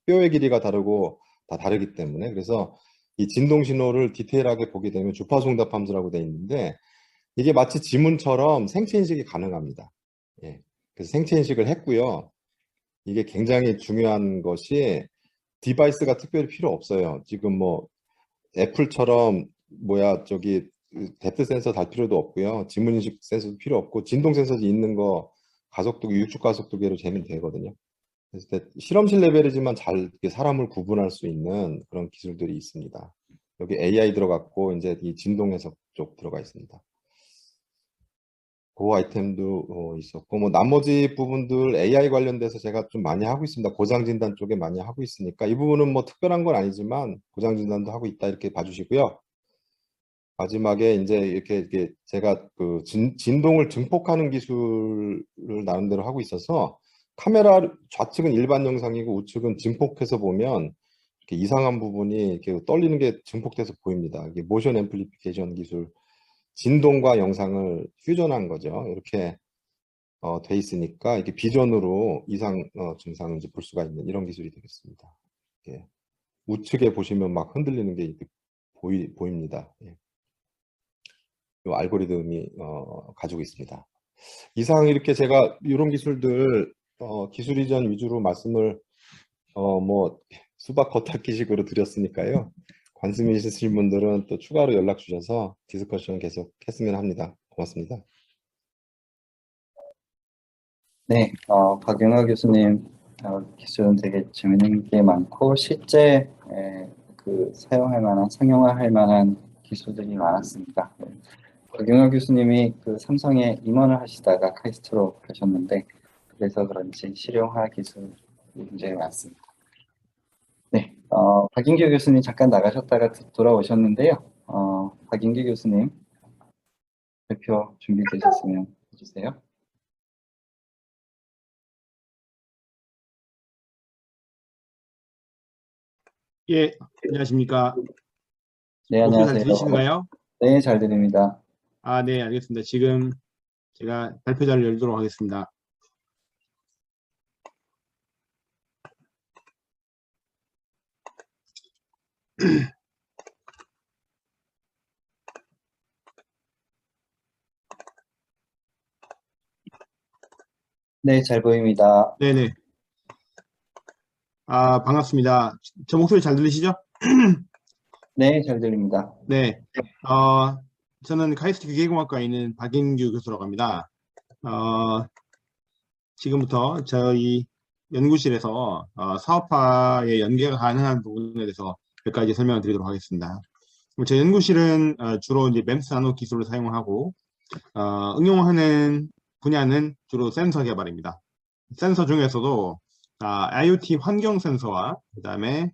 뼈의 길이가 다르고 다 다르기 때문에 그래서 이 진동 신호를 디테일하게 보게 되면 주파수 응답 함수라고 되어 있는데 이게 마치 지문처럼 생체 인식이 가능합니다. 예. 그래서 생체 인식을 했고요. 이게 굉장히 중요한 것이 디바이스가 특별히 필요 없어요. 지금 뭐 애플처럼 저기 뎁스 센서 달 필요도 없고요. 지문 인식 센서도 필요 없고 진동 센서 있는 거 가속도계 육축 가속도계로 재면 되거든요. 그래서 실험실 레벨이지만 잘 이렇게 사람을 구분할 수 있는 그런 기술들이 있습니다. 여기 AI 들어갔고 이제 이 진동 해석 쪽 들어가 있습니다. 그 아이템도 있었고 뭐 나머지 부분들 AI 관련돼서 제가 좀 많이 하고 있습니다. 고장 진단 쪽에 많이 하고 있으니까 이 부분은 뭐 특별한 건 아니지만 고장 진단도 하고 있다 이렇게 봐주시고요. 마지막에 이제 이렇게 제가 그 진동을 증폭하는 기술을 나름대로 하고 있어서 카메라 좌측은 일반 영상이고 우측은 증폭해서 보면 이렇게 이상한 부분이 이렇게 떨리는 게 증폭돼서 보입니다. 이게 모션 앰플리피케이션 기술, 진동과 영상을 퓨전한 거죠. 이렇게 돼 있으니까 이게 비전으로 이상 증상을 이제 볼 수가 있는 이런 기술이 되겠습니다. 예. 우측에 보시면 막 흔들리는 게 보입니다. 예. 이 알고리즘이 가지고 있습니다. 이상 이렇게 제가 이런 기술들 기술 이전 위주로 말씀을 뭐 수박 겉핥기식으로 드렸으니까요. 관심 있으신 분들은 또 추가로 연락 주셔서 디스커션 계속 했으면 합니다. 고맙습니다. 네, 박영하 교수님 기술은 되게 재밌는 게 많고 실제 사용할 만한, 상용화할 만한 기술들이 많았습니다. 네. 박영하 교수님이 그 삼성에 임원을 하시다가 카이스트로 가셨는데 그래서 그런지 실용화 기술이 굉장히 많습니다. 네, 박인규 교수님 잠깐 나가셨다가 돌아오셨는데요. 박인규 교수님 발표 준비되셨으면 해주세요. 예, 안녕하십니까. 네, 목소리 잘 안녕하세요. 들리시는가요? 네, 잘 들립니다. 네, 알겠습니다. 지금 제가 발표자를 열도록 하겠습니다. 네, 잘 보입니다. 네네. 반갑습니다. 저 목소리 잘 들리시죠? 네, 잘 들립니다. 네. 저는 카이스트 기계공학과에 있는 박인규 교수라고 합니다. 지금부터 저희 연구실에서 사업화에 연계가 가능한 부분에 대해서 몇 가지 설명을 드리도록 하겠습니다. 제 연구실은 주로 이제 MEMS 나노 기술을 사용하고 응용하는 분야는 주로 센서 개발입니다. 센서 중에서도 IoT 환경 센서와 그다음에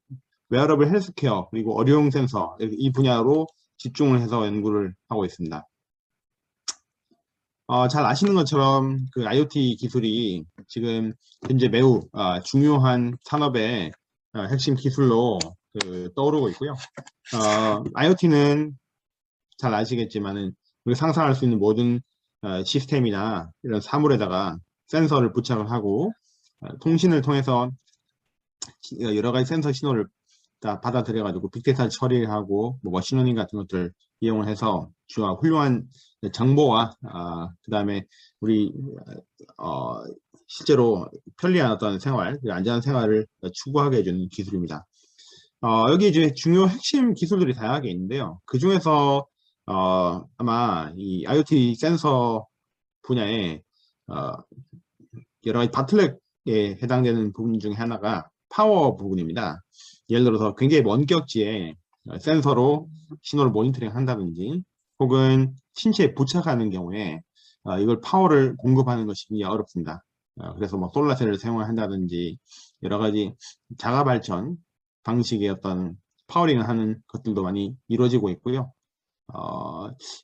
웨어러블 헬스케어 그리고 어류용 센서 이 분야로 집중을 해서 연구를 하고 있습니다. 잘 아시는 것처럼 그 IoT 기술이 지금 현재 매우 중요한 산업의 핵심 기술로 떠오르고 있고요. IoT는 잘 아시겠지만은 우리가 상상할 수 있는 모든 시스템이나 이런 사물에다가 센서를 부착을 하고 통신을 통해서 여러 가지 센서 신호를 다 받아들여가지고 빅데이터 처리하고 뭐 머신러닝 같은 것들 이용을 해서 훌륭한 정보와 그 다음에 우리 실제로 편리한 어떤 생활, 안전한 생활을 추구하게 해주는 기술입니다. 여기 이제 중요 핵심 기술들이 다양하게 있는데요. 그 중에서 아마 이 IoT 센서 분야에 여러 가지 바틀렉에 해당되는 부분 중에 하나가 파워 부분입니다. 예를 들어서 굉장히 먼 격지에 센서로 신호를 모니터링 한다든지 혹은 신체에 부착하는 경우에 이걸 파워를 공급하는 것이 굉장히 어렵습니다. 그래서 뭐 솔라셀을 사용한다든지 여러 가지 자가 발전 방식의 어떤 파워링을 하는 것들도 많이 이루어지고 있고요.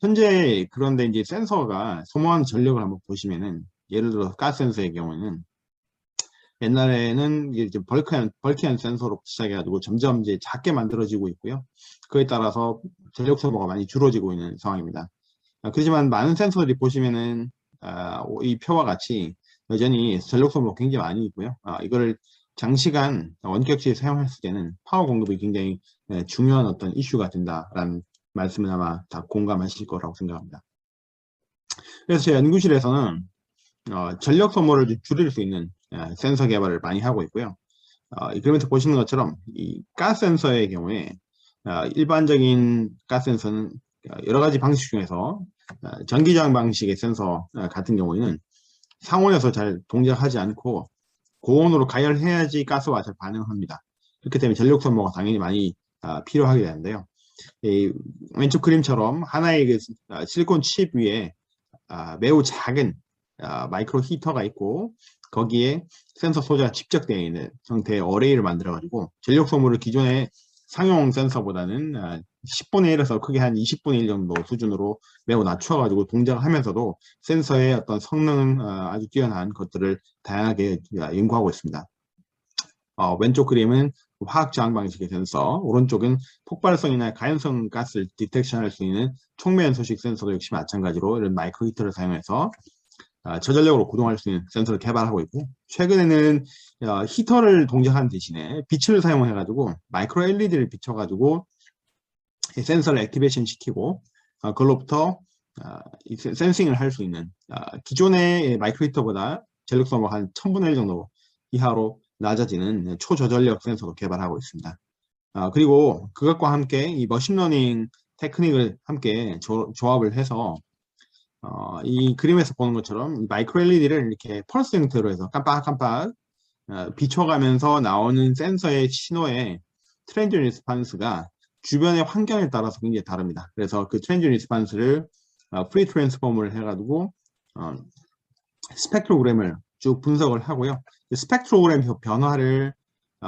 현재 그런데 이제 센서가 소모하는 전력을 한번 보시면은 예를 들어 가스 센서의 경우에는 옛날에는 이제 벌키한 센서로 시작해가지고 점점 이제 작게 만들어지고 있고요. 그에 따라서 전력 소모가 많이 줄어지고 있는 상황입니다. 그렇지만 많은 센서들이 보시면은 이 표와 같이 여전히 전력 소모가 굉장히 많이 있고요. 이거를 장시간 원격지에 사용했을 때는 파워 공급이 굉장히 중요한 어떤 이슈가 된다라는 말씀은 아마 다 공감하실 거라고 생각합니다. 그래서 제 연구실에서는 전력 소모를 줄일 수 있는 센서 개발을 많이 하고 있고요. 그러면서 보시는 것처럼 이 가스 센서의 경우에 일반적인 가스 센서는 여러 가지 방식 중에서 전기저항 방식의 센서 같은 경우에는 상온에서 잘 동작하지 않고 고온으로 가열해야지 가스와 잘 반응합니다. 그렇기 때문에 전력 소모가 당연히 많이 필요하게 되는데요. 이 왼쪽 그림처럼 하나의 그 실리콘 칩 위에 매우 작은 마이크로 히터가 있고 거기에 센서 소재가 집적되어 있는 형태의 어레이를 만들어 가지고 전력 소모를 기존의 상용 센서보다는 10분의 1에서 크게 한 20분의 1 정도 수준으로 매우 낮춰 가지고 동작을 하면서도 센서의 어떤 성능은 아주 뛰어난 것들을 다양하게 연구하고 있습니다. 왼쪽 그림은 화학 저항 방식의 센서, 오른쪽은 폭발성이나 가연성 가스를 디텍션할 수 있는 촉매 연소식 센서도 역시 마찬가지로 이런 마이크로 히터를 사용해서 저전력으로 구동할 수 있는 센서를 개발하고 있고, 최근에는 히터를 동작하는 대신에 빛을 사용해 가지고 마이크로 LED를 비춰 가지고 센서를 액티베이션 시키고 그걸로부터 센싱을 할 수 있는 기존의 마이크로 히터보다 전력 소모가 한 1000분의 1 정도 이하로 낮아지는 초저전력 센서도 개발하고 있습니다. 그리고 그것과 함께 이 머신러닝 테크닉을 함께 조합을 해서 이 그림에서 보는 것처럼 마이크로 LED를 이렇게 펄스 형태로 해서 깜빡깜빡 비춰가면서 나오는 센서의 신호의 트랜지션 리스판스가 주변의 환경에 따라서 굉장히 다릅니다. 그래서 그 트랜지션 리스판스를 프리 트랜스폼을 해가지고 스펙트로그램을 쭉 분석을 하고요. 스펙트로그램 변화를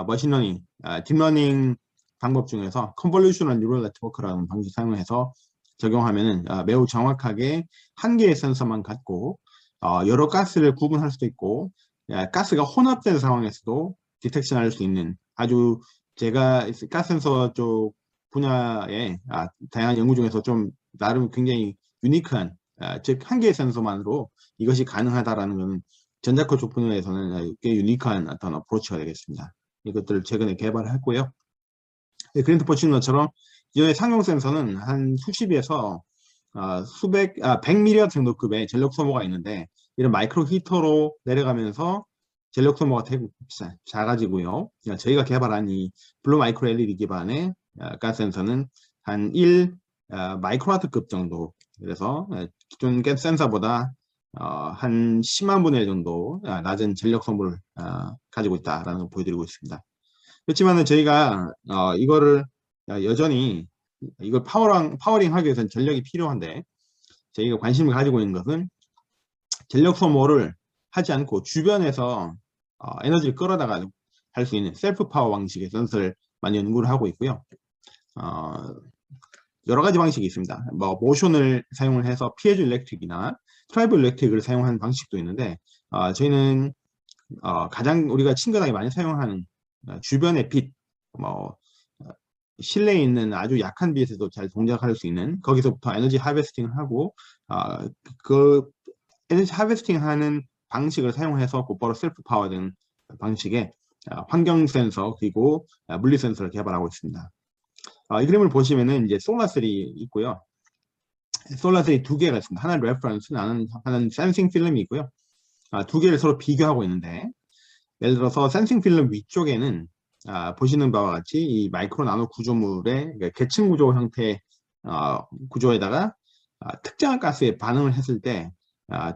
머신러닝, 딥러닝 방법 중에서 컨볼루셔널 뉴럴 네트워크라는 방식 사용해서 적용하면은 매우 정확하게 한 개의 센서만 갖고 여러 가스를 구분할 수도 있고 가스가 혼합된 상황에서도 디텍션할 수 있는 아주 제가 가스 센서 쪽 분야의 다양한 연구 중에서 좀 나름 굉장히 유니크한 즉 한 개의 센서만으로 이것이 가능하다라는 것은 전자코 쪽 분야에서는 꽤 유니크한 어떤 어프로치가 되겠습니다. 이것들을 최근에 개발했고요. 그림도 보시는 것처럼 이의 상용 센서는 한 수십에서 수백, 100mW 정도급의 전력 소모가 있는데 이런 마이크로 히터로 내려가면서 전력 소모가 되게 작아지고요. 저희가 개발한 이 블루 마이크로 LED 기반의 가스 센서는 한 1 마이크로와트급 정도, 그래서 기존 가스 센서보다 한 10만 분의 1 정도 낮은 전력 소모를 가지고 있다라는 걸 보여드리고 있습니다. 그렇지만은 저희가 이거를 여전히 이걸 파워링 하기 위해서는 전력이 필요한데 저희가 관심을 가지고 있는 것은 전력 소모를 하지 않고 주변에서 에너지를 끌어다가 할 수 있는 셀프 파워 방식의 센서를 많이 연구를 하고 있고요. 여러 가지 방식이 있습니다. 뭐 모션을 사용을 해서 피에조 일렉트릭이나 트라이브 일렉트릭을 사용하는 방식도 있는데 저희는 가장 우리가 친근하게 많이 사용하는 주변의 빛, 뭐 실내에 있는 아주 약한 빛에도 잘 동작할 수 있는 거기서부터 에너지 하베스팅을 하고 그 에너지 하베스팅 하는 방식을 사용해서 곧바로 셀프 파워된 방식의 환경 센서 그리고 물리 센서를 개발하고 있습니다. 이 그림을 보시면은 이제 솔라3 있고요. 솔라3 두 개가 있습니다. 하나는 레퍼런스, 하나는 센싱 필름이 있고요. 두 개를 서로 비교하고 있는데 예를 들어서 센싱 필름 위쪽에는 보시는 바와 같이 이 마이크로 나노 구조물의 그러니까 계층 구조 형태의 구조에다가 특정한 가스에 반응을 했을 때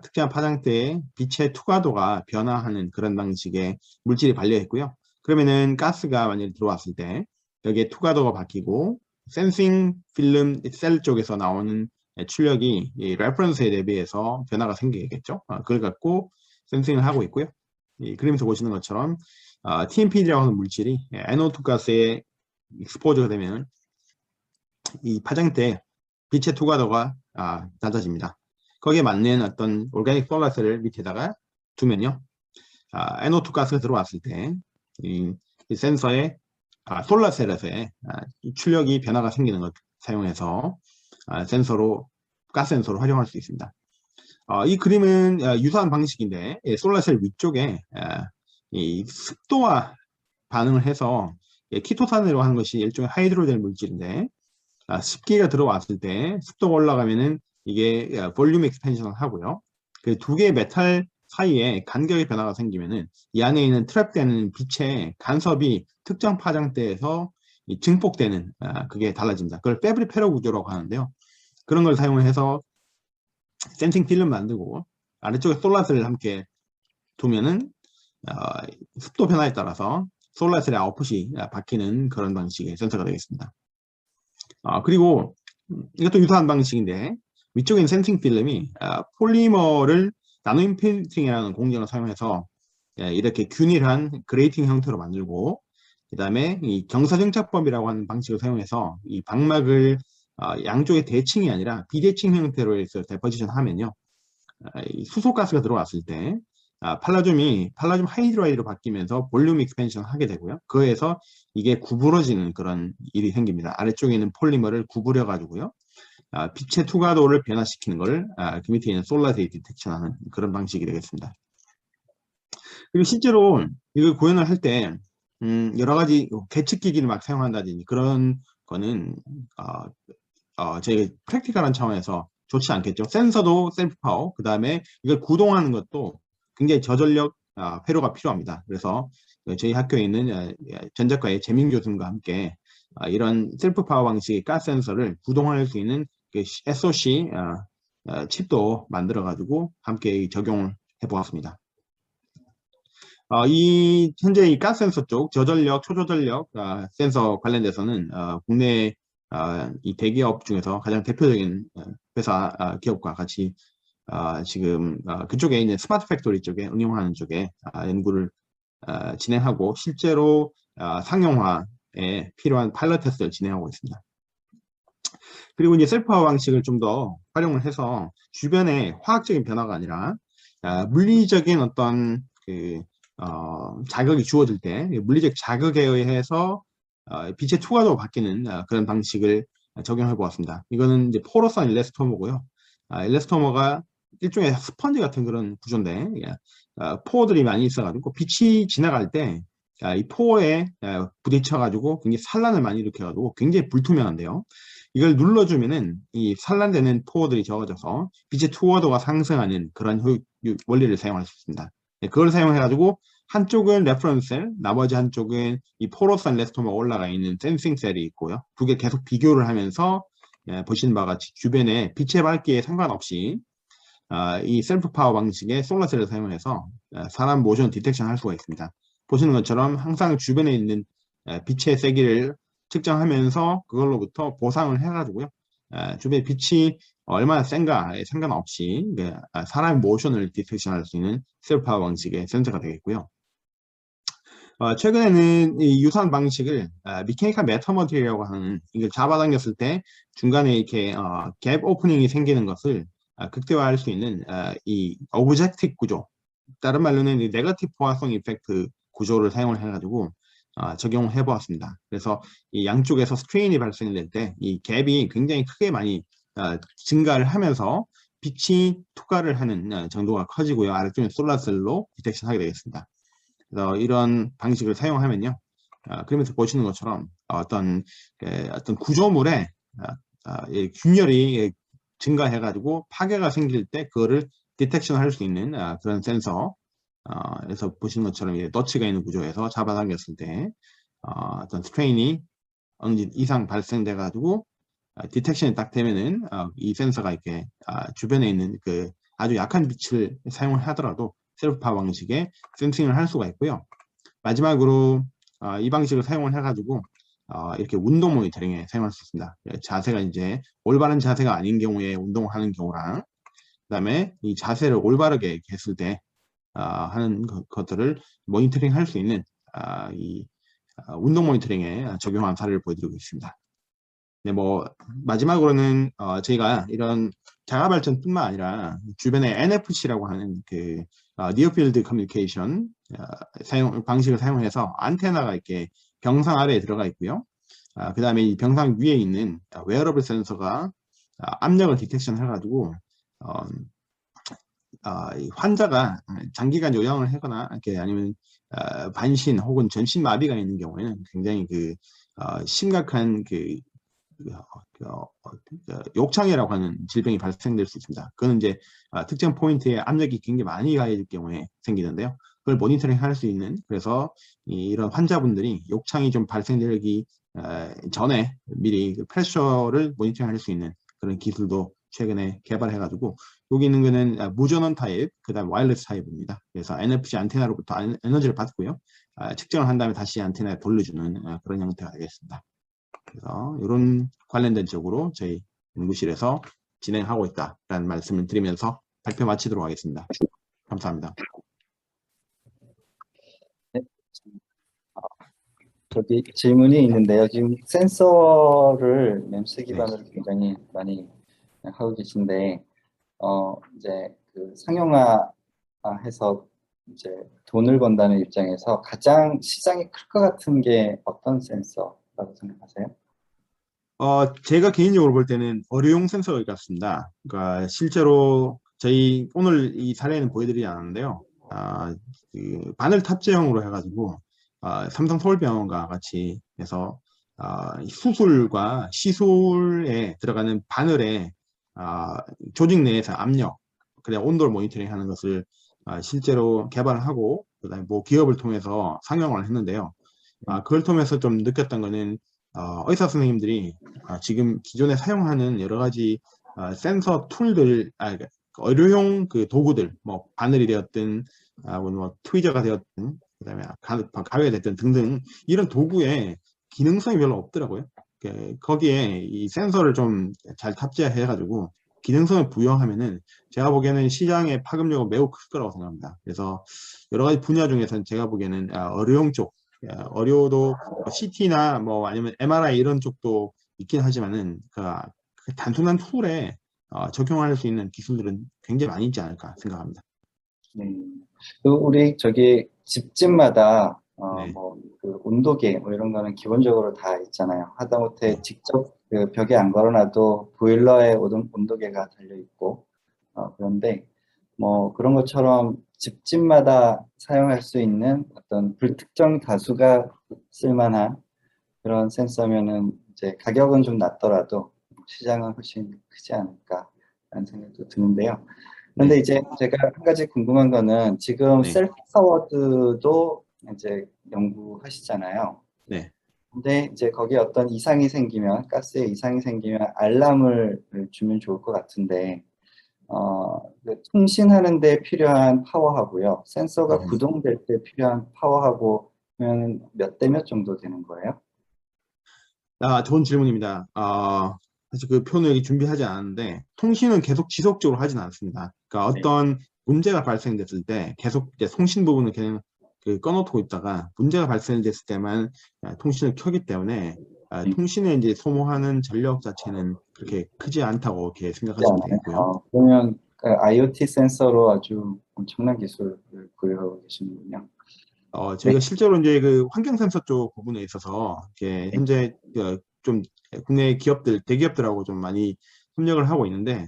특정한 파장대에 빛의 투과도가 변화하는 그런 방식의 물질이 발려있고요. 그러면은 가스가 만약에 들어왔을 때 여기에 투과도가 바뀌고 센싱 필름 셀 쪽에서 나오는 출력이 이 레퍼런스에 대비해서 변화가 생기겠죠. 그걸 갖고 센싱을 하고 있고요. 이 그림에서 보시는 것처럼 TMPD라고 하는 물질이 NO2 가스에 익스포즈가 되면 이 파장대 빛의 투과도가 낮아집니다. 거기에 맞는 어떤 오르가닉 솔라셀을 밑에다가 두면요. NO2 가스가 들어왔을 때 이 센서에 솔라셀에서의 출력이 변화가 생기는 것 사용해서 센서로 가스 센서로 활용할 수 있습니다. 이 그림은 유사한 방식인데 솔라셀 위쪽에 이 습도와 반응을 해서 키토산이라고 하는 것이 일종의 하이드로젠 물질인데 습기가 들어왔을 때 습도가 올라가면은 이게 볼륨 익스펜션을 하고요. 그 두 개의 메탈 사이에 간격의 변화가 생기면은 이 안에 있는 트랩되는 빛의 간섭이 특정 파장대에서 증폭되는 그게 달라집니다. 그걸 패브리 페로 구조라고 하는데요. 그런 걸 사용해서 센싱 필름 만들고 아래쪽에 솔라셀을 함께 두면은 습도 변화에 따라서 솔라셀의 아웃풋이 바뀌는 그런 방식의 센서가 되겠습니다. 그리고 이것도 유사한 방식인데 위쪽에 있는 센싱 필름이 폴리머를 나노 임프린팅이라는 공정을 사용해서 이렇게 균일한 그레이팅 형태로 만들고 그 다음에 이 경사정착법이라고 하는 방식을 사용해서 이 방막을 양쪽의 대칭이 아니라 비대칭 형태로 해서 데포지션 하면요. 수소가스가 들어왔을 때 팔라듐 하이드라이드로 바뀌면서 볼륨 익스펜션 하게 되고요. 그에서 이게 구부러지는 그런 일이 생깁니다. 아래쪽에 있는 폴리머를 구부려 가지고요. 빛의 투과도를 변화시키는 것을 그 밑에 있는 솔라세이 디텍션하는 그런 방식이 되겠습니다. 그리고 실제로 이걸 구현을 할 때 여러 가지 계측기기를 막 사용한다든지 그런 거는 저희가 프랙티컬한 차원에서 좋지 않겠죠. 센서도 셀프 파워, 그 다음에 이걸 구동하는 것도 굉장히 저전력 회로가 필요합니다. 그래서 저희 학교에 있는 전작과의 재민 교수님과 함께 이런 셀프 파워 방식의 가스 센서를 구동할 수 있는 SOC 칩도 만들어 가지고 함께 적용을 해보았습니다. 현재 이 가스 센서 쪽 저전력, 초저전력 센서 관련돼서는 국내 이 대기업 중에서 가장 대표적인 회사 기업과 같이 지금 그쪽에 있는 스마트 팩토리 쪽에 응용하는 쪽에 연구를 진행하고 실제로 상용화에 필요한 파일럿 테스트를 진행하고 있습니다. 그리고 이제 셀프파워 방식을 좀 더 활용을 해서 주변에 화학적인 변화가 아니라 물리적인 어떤 자극이 주어질 때 물리적 자극에 의해서 빛의 투과도가 바뀌는 그런 방식을 적용해 보았습니다. 이거는 이제 포러스한 일레스토머고요. 일레스토머가 일종의 스펀지 같은 그런 구조인데 포어들이 많이 있어가지고 빛이 지나갈 때 이 포어에 부딪혀가지고 굉장히 산란을 많이 일으켜가지고 굉장히 불투명한데요. 이걸 눌러주면은 이 산란되는 포어들이 적어져서 빛의 투과도가 상승하는 그런 원리를 사용할 수 있습니다. 그걸 사용해가지고 한쪽은 레퍼런스 셀, 나머지 한쪽은 이 포러스한 일레스토머가 올라가 있는 센싱 셀이 있고요. 두 개 계속 비교를 하면서 보시는 바와 같이 주변에 빛의 밝기에 상관없이 이 셀프 파워 방식의 솔라셀을 사용해서 사람 모션 디텍션 할 수가 있습니다. 보시는 것처럼 항상 주변에 있는 빛의 세기를 측정하면서 그걸로부터 보상을 해가지고요. 주변의 빛이 얼마나 센가에 상관없이 사람의 모션을 디텍션할 수 있는 셀프 파워 방식의 센서가 되겠고요. 최근에는 이 유사한 방식을 미케니컬 메타머리라고 하는, 이걸 잡아당겼을 때 중간에 이렇게 갭 오프닝이 생기는 것을 극대화할 수 있는 이 오브젝틱 구조, 다른 말로는 이 네거티브 포화성 이펙트 구조를 사용을 해가지고 적용을 해보았습니다. 그래서 이 양쪽에서 스트레인이 발생될 때 이 갭이 굉장히 크게 많이 증가를 하면서 빛이 투과를 하는 정도가 커지고요. 아래쪽에 솔라셀로 디텍션하게 되겠습니다. 그래서 이런 방식을 사용하면요, 그러면서 보시는 것처럼 어떤 구조물에 균열이 증가해가지고 파괴가 생길 때 그거를 디텍션할 수 있는 그런 센서. 그래서 보시는 것처럼 너치가 있는 구조에서 잡아당겼을 때 어떤 스트레인이 어느 이상 발생돼가지고 디텍션이 딱 되면은 이 센서가 이렇게 주변에 있는 그 아주 약한 빛을 사용을 하더라도 셀프 파워 방식의 센싱을 할 수가 있고요. 마지막으로 이 방식을 사용을 해가지고 이렇게 운동 모니터링에 사용할 수 있습니다. 자세가 이제 올바른 자세가 아닌 경우에 운동을 하는 경우랑, 그다음에 이 자세를 올바르게 했을 때 하는 것들을 모니터링 할 수 있는 이 운동 모니터링에 적용한 사례를 보여드리고 있습니다. 네, 뭐 마지막으로는 저희가 이런 자가 발전뿐만 아니라 주변에 NFC라고 하는 그 니어 필드 커뮤니케이션 방식을 사용해서 안테나가 이렇게 병상 아래에 들어가 있고요. 그 다음에 이 병상 위에 있는 웨어러블 센서가 압력을 디텍션 해가지고 이 환자가 장기간 요양을 하거나 이렇게 아니면 반신 혹은 전신 마비가 있는 경우에는 굉장히 그 심각한 욕창이라고 하는 질병이 발생될 수 있습니다. 그건 이제 특정 포인트에 압력이 굉장히 많이 가해질 경우에 생기는데요. 그걸 모니터링 할 수 있는, 그래서 이런 환자분들이 욕창이 좀 발생되기 전에 미리 그 프레셔를 모니터링 할 수 있는 그런 기술도 최근에 개발해가지고, 여기 있는 거는 무전원 타입, 그 다음 와이어리스 타입입니다. 그래서 NFC 안테나로부터 에너지를 받고요. 측정을 한 다음에 다시 안테나에 돌려주는 그런 형태가 되겠습니다. 그래서 이런 관련된 쪽으로 저희 연구실에서 진행하고 있다라는 말씀을 드리면서 발표 마치도록 하겠습니다. 감사합니다. 네. 저기 질문이 있는데요. 지금 센서를 MEMS 기반으로 굉장히 많이 하고 계신데, 이제 그 상용화해서 이제 돈을 번다는 입장에서 가장 시장이 클 것 같은 게 어떤 센서라고 생각하세요? 제가 개인적으로 볼 때는 어류용 센서 같습니다. 그러니까 실제로 저희 오늘 이 사례는 보여드리지 않았는데요. 그 바늘 탑재형으로 해가지고 삼성 서울병원과 같이 해서 수술과 시술에 들어가는 바늘에 조직 내에서 압력, 그래 온도를 모니터링하는 것을 실제로 개발하고, 그다음에 뭐 기업을 통해서 상용화를 했는데요. 그걸 통해서 좀 느꼈던 거는 의사 선생님들이 지금 기존에 사용하는 여러 가지 센서 툴들, 그러니까 의료용 그 도구들, 뭐 바늘이 되었든 뭐 트위저가 되었든, 그다음에 가위가 됐든 등등, 이런 도구에 기능성이 별로 없더라고요. 거기에 이 센서를 좀 잘 탑재해가지고 기능성을 부여하면은 제가 보기에는 시장의 파급력은 매우 클 거라고 생각합니다. 그래서 여러 가지 분야 중에서는 제가 보기에는 의료용 쪽, 의료도 CT나 뭐 아니면 MRI 이런 쪽도 있긴 하지만은 그 단순한 툴에 적용할 수 있는 기술들은 굉장히 많이 있지 않을까 생각합니다. 우리 저기 집집마다 네. 그 온도계 뭐 이런 거는 기본적으로 다 있잖아요. 하다못해 네. 직접 그 벽에 안 걸어놔도 보일러에 온도계가 달려 있고, 그런데 뭐 그런 것처럼 집집마다 사용할 수 있는 어떤 불특정 다수가 쓸만한 그런 센서면은 이제 가격은 좀 낮더라도 시장은 훨씬 크지 않을까라는 생각도 드는데요. 그런데 네. 이제 제가 한 가지 궁금한 거는 지금 네. 셀프 파워드도 이제 연구하시잖아요. 네. 근데 이제 거기에 어떤 이상이 생기면, 가스에 이상이 생기면 알람을 주면 좋을 것 같은데, 통신하는 데 필요한 파워하고요. 센서가 네. 구동될 때 필요한 파워하고 면 몇 대 몇 정도 되는 거예요? 좋은 질문입니다. 사실 그 표는 여기 준비하지 않았는데, 통신은 계속 지속적으로 하진 않습니다. 그러니까 네. 어떤 문제가 발생됐을 때 계속 이제 통신 부분을 그냥 꺼놓고 있다가 문제가 발생됐을 때만 통신을 켜기 때문에 통신에 이제 소모하는 전력 자체는 그렇게 크지 않다고 이렇게 생각하시면 되겠고요. 그러면 그 IoT 센서로 아주 엄청난 기술을 보유하고 계시는군요. 저희가 네. 실제로 이제 그 환경 센서 쪽 부분에 있어서 이렇게 현재 좀 국내 기업들, 대기업들하고 좀 많이 협력을 하고 있는데,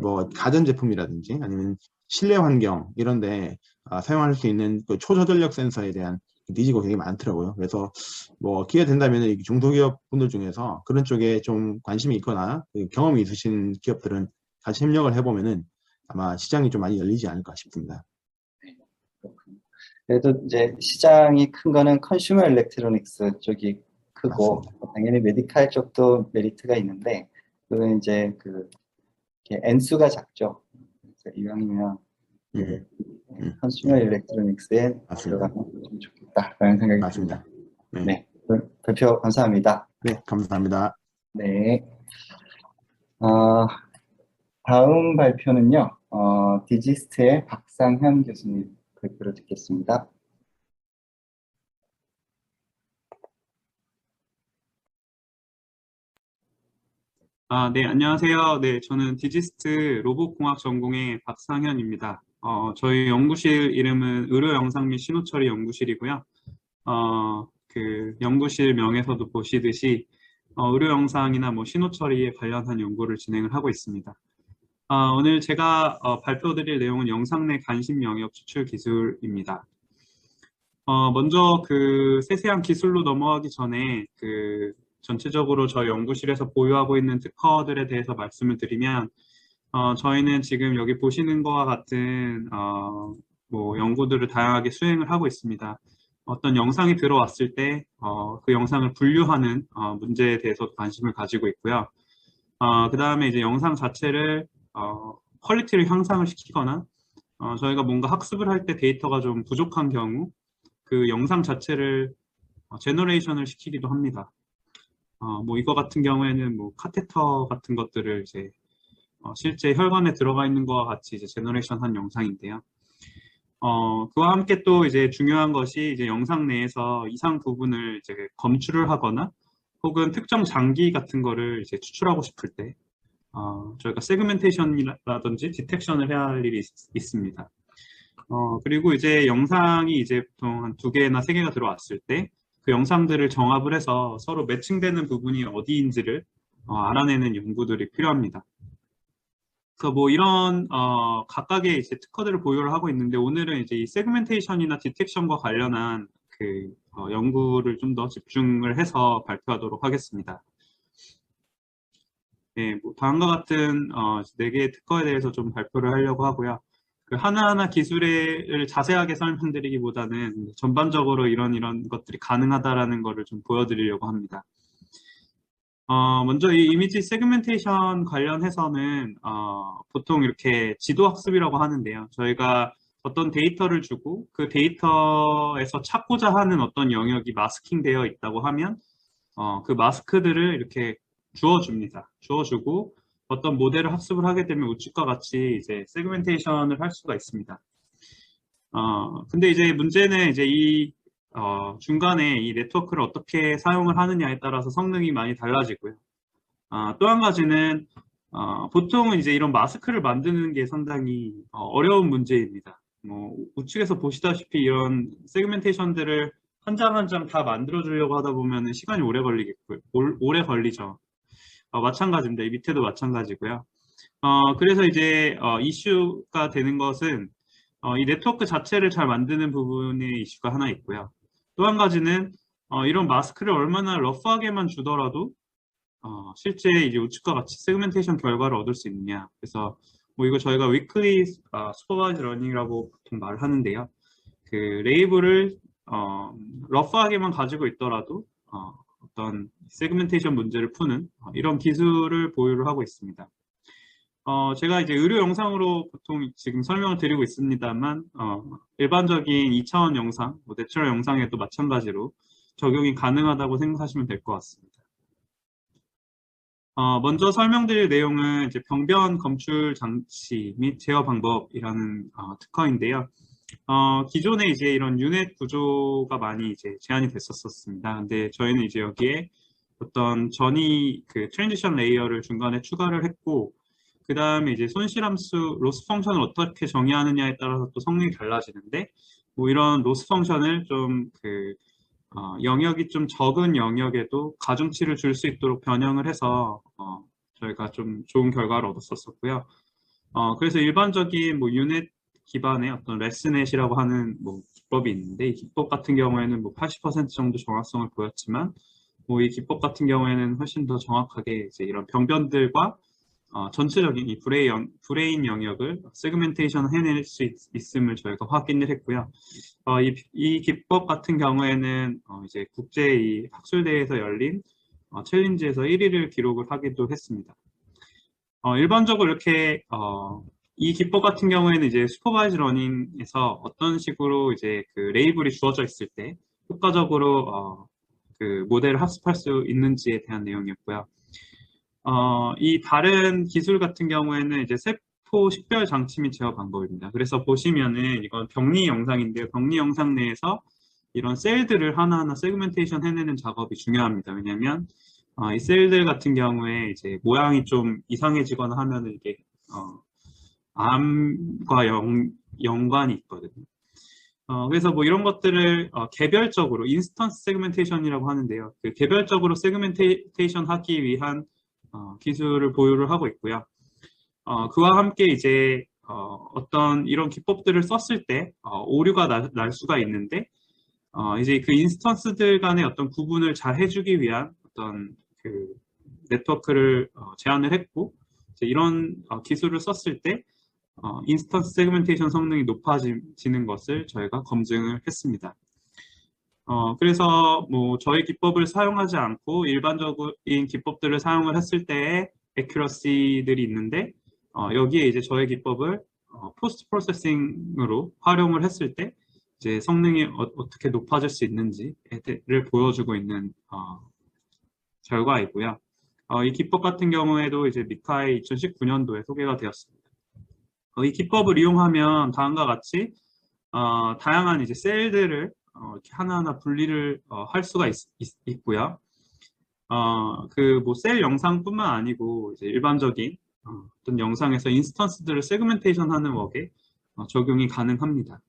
뭐 가전 제품이라든지 아니면 실내 환경 이런데 사용할 수 있는 그 초저전력 센서에 대한 니즈가 되게 많더라고요. 그래서 뭐 기회 된다면 이 중소기업 분들 중에서 그런 쪽에 좀 관심이 있거나 그 경험이 있으신 기업들은 같이 협력을 해보면은 아마 시장이 좀 많이 열리지 않을까 싶습니다. 그렇군요. 그래도 이제 시장이 큰 거는 컨슈머 일렉트로닉스 쪽이 크고, 맞습니다. 당연히 메디칼 쪽도 메리트가 있는데, 그건 이제 이렇게 N수가 작죠. 그래서 이왕이면 음, 컨슈머 예, 일렉트로닉스에 맞습니다. 들어가면 좀 좋겠다라는 생각이 듭니다. 맞습니다. 네, 네, 발표 감사합니다. 네, 감사합니다. 네, 어, 다음 발표는요, 디지스트의 박상현 교수님 발표를 듣겠습니다. 네, 안녕하세요. 네, 저는 디지스트 로봇공학 전공의 박상현입니다. 저희 연구실 이름은 의료영상 및 신호처리 연구실이고요. 그 연구실 명에서도 보시듯이 의료영상이나 뭐 신호처리에 관련한 연구를 진행을 하고 있습니다. 오늘 제가 발표드릴 내용은 영상 내 간접 영역 추출 기술입니다. 먼저 그 세세한 기술로 넘어가기 전에 전체적으로 저희 연구실에서 보유하고 있는 특허들에 대해서 말씀을 드리면, 저희는 지금 여기 보시는 것과 같은 뭐 연구들을 다양하게 수행을 하고 있습니다. 어떤 영상이 들어왔을 때 그 영상을 분류하는 문제에 대해서 관심을 가지고 있고요. 그 다음에 이제 영상 자체를 퀄리티를 향상을 시키거나 저희가 뭔가 학습을 할 때 데이터가 좀 부족한 경우 그 영상 자체를 제너레이션을 시키기도 합니다. 뭐 이거 같은 경우에는 뭐 카테터 같은 것들을 이제 실제 혈관에 들어가 있는 것과 같이 이제 제너레이션한 영상인데요. 그와 함께 또 이제 중요한 것이 이제 영상 내에서 이상 부분을 이제 검출을 하거나 혹은 특정 장기 같은 거를 이제 추출하고 싶을 때 저희가 세그멘테이션이라든지 디텍션을 해야 할 일이 있습니다. 그리고 이제 영상이 이제 보통 한 2개나 3개가 들어왔을 때 그 영상들을 정합을 해서 서로 매칭되는 부분이 어디인지를 알아내는 연구들이 필요합니다. 그래서 뭐 이런 각각의 이제 특허들을 보유를 하고 있는데 오늘은 이제 이 세그멘테이션이나 디텍션과 관련한 그 연구를 좀 더 집중을 해서 발표하도록 하겠습니다. 네, 뭐 다음과 같은 4개의 특허에 대해서 좀 발표를 하려고 하고요. 그 하나하나 기술을 자세하게 설명드리기보다는 전반적으로 이런 것들이 가능하다라는 것을 좀 보여드리려고 합니다. 먼저 이 이미지 세그멘테이션 관련해서는 보통 이렇게 지도학습이라고 하는데요. 저희가 어떤 데이터를 주고 그 데이터에서 찾고자 하는 어떤 영역이 마스킹되어 있다고 하면 그 마스크들을 이렇게 주어줍니다. 주어주고 어떤 모델을 학습을 하게 되면 우측과 같이 이제 세그멘테이션을 할 수가 있습니다. 근데 이제 문제는 이제 이 중간에 이 네트워크를 어떻게 사용을 하느냐에 따라서 성능이 많이 달라지고요. 또 한 가지는 보통은 이제 이런 마스크를 만드는 게 상당히 어려운 문제입니다. 뭐 우측에서 보시다시피 이런 세그멘테이션들을 한 장 한 장 다 만들어 주려고 하다 보면 시간이 오래 걸리겠고요. 오래 걸리죠. 마찬가지입니다. 이 밑에도 마찬가지고요. 그래서 이제 이슈가 되는 것은 이 네트워크 자체를 잘 만드는 부분의 이슈가 하나 있고요. 또 한 가지는 이런 마스크를 얼마나 러프하게만 주더라도 실제 이제 우측과 같이 세그멘테이션 결과를 얻을 수 있느냐. 그래서 뭐 이거 저희가 위클리 슈퍼바이즈 러닝이라고 보통 말을 하는데요. 그 레이블을 러프하게만 가지고 있더라도 어떤 세그멘테이션 문제를 푸는 이런 기술을 보유를 하고 있습니다. 제가 이제 의료 영상으로 보통 지금 설명을 드리고 있습니다만, 일반적인 2차원 영상, 뭐 내추럴 영상에도 마찬가지로 적용이 가능하다고 생각하시면 될 것 같습니다. 먼저 설명드릴 내용은 이제 병변 검출 장치 및 제어 방법이라는 특허인데요. 기존에 이제 이런 유넷 구조가 많이 이제 제한이 됐었습니다. 근데 저희는 이제 여기에 어떤 전이 그 트랜지션 레이어를 중간에 추가를 했고, 그 다음에 이제 손실함수 로스 펑션을 어떻게 정의하느냐에 따라서 또 성능이 달라지는데, 뭐 이런 로스 펑션을 좀 영역이 좀 적은 영역에도 가중치를 줄 수 있도록 변형을 해서 저희가 좀 좋은 결과를 얻었었고요. 그래서 일반적인 뭐 유넷 기반의 어떤 레스넷이라고 하는 뭐 기법이 있는데, 이 기법 같은 경우에는 뭐 80% 정도 정확성을 보였지만, 뭐 이 기법 같은 경우에는 훨씬 더 정확하게 이제 이런 병변들과 전체적인 이 브레인 영역을 세그멘테이션 해낼 수 있음을 저희가 확인을 했고요. 이 기법 같은 경우에는 이제 국제 이 학술대회에서 열린 챌린지에서 1위를 기록을 하기도 했습니다. 일반적으로 이렇게 이 기법 같은 경우에는 이제 슈퍼바이즈 러닝에서 어떤 식으로 이제 그 레이블이 주어져 있을 때 효과적으로 그 모델을 학습할 수 있는지에 대한 내용이었고요. 이 다른 기술 같은 경우에는 이제 세포 식별 장치 및 제어 방법입니다. 그래서 보시면은 이건 병리 영상인데요. 병리 영상 내에서 이런 셀들을 하나하나 세그멘테이션 해내는 작업이 중요합니다. 왜냐하면 이 셀들 같은 경우에 이제 모양이 좀 이상해지거나 하면은 이게 암과 연관이 있거든요. 그래서 뭐 이런 것들을 개별적으로 인스턴스 세그멘테이션이라고 하는데요. 그 개별적으로 세그멘테이션 하기 위한 기술을 보유를 하고 있고요. 그와 함께 이제 어떤 이런 기법들을 썼을 때 오류가 날 수가 있는데, 이제 그 인스턴스들 간의 어떤 구분을 잘 해주기 위한 어떤 그 네트워크를 제안을 했고, 이제 이런 기술을 썼을 때 인스턴스 세그멘테이션 성능이 높아지는 것을 저희가 검증을 했습니다. 그래서 뭐 저희 기법을 사용하지 않고 일반적인 기법들을 사용을 했을 때의 애큐러시들이 있는데, 여기에 이제 저희 기법을 포스트 프로세싱으로 활용을 했을 때 이제 성능이 어떻게 높아질 수 있는지를 보여주고 있는 결과이고요. 이 기법 같은 경우에도 이제 미카에 2019년도에 소개가 되었습니다. 이 기법을 이용하면 다음과 같이 다양한 이제 셀들을 이렇게 하나하나 분리를 할 수가 있고요. 그 뭐 셀 영상뿐만 아니고 이제 일반적인 어떤 영상에서 인스턴스들을 세그멘테이션하는 웍에 적용이 가능합니다.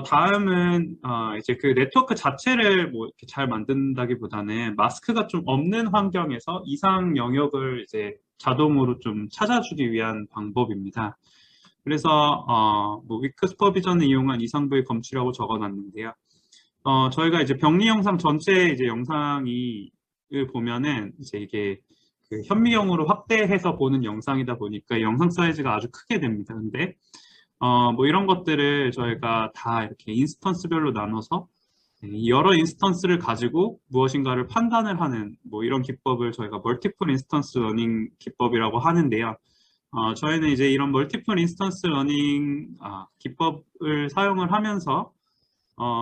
다음은 이제 그 네트워크 자체를 뭐 이렇게 잘 만든다기보다는 마스크가 좀 없는 환경에서 이상 영역을 이제 자동으로 좀 찾아주기 위한 방법입니다. 그래서 뭐 위크 슈퍼비전을 이용한 이상부의 검출이라고 적어놨는데요. 저희가 이제 병리 영상 전체 이제 영상을 보면은 이제 이게 그 현미경으로 확대해서 보는 영상이다 보니까 영상 사이즈가 아주 크게 됩니다. 근데 뭐 이런 것들을 저희가 다 이렇게 인스턴스별로 나눠서 여러 인스턴스를 가지고 무엇인가를 판단을 하는 뭐 이런 기법을 저희가 멀티플 인스턴스 러닝 기법이라고 하는데요. 저희는 이제 이런 멀티플 인스턴스 러닝 기법을 사용을 하면서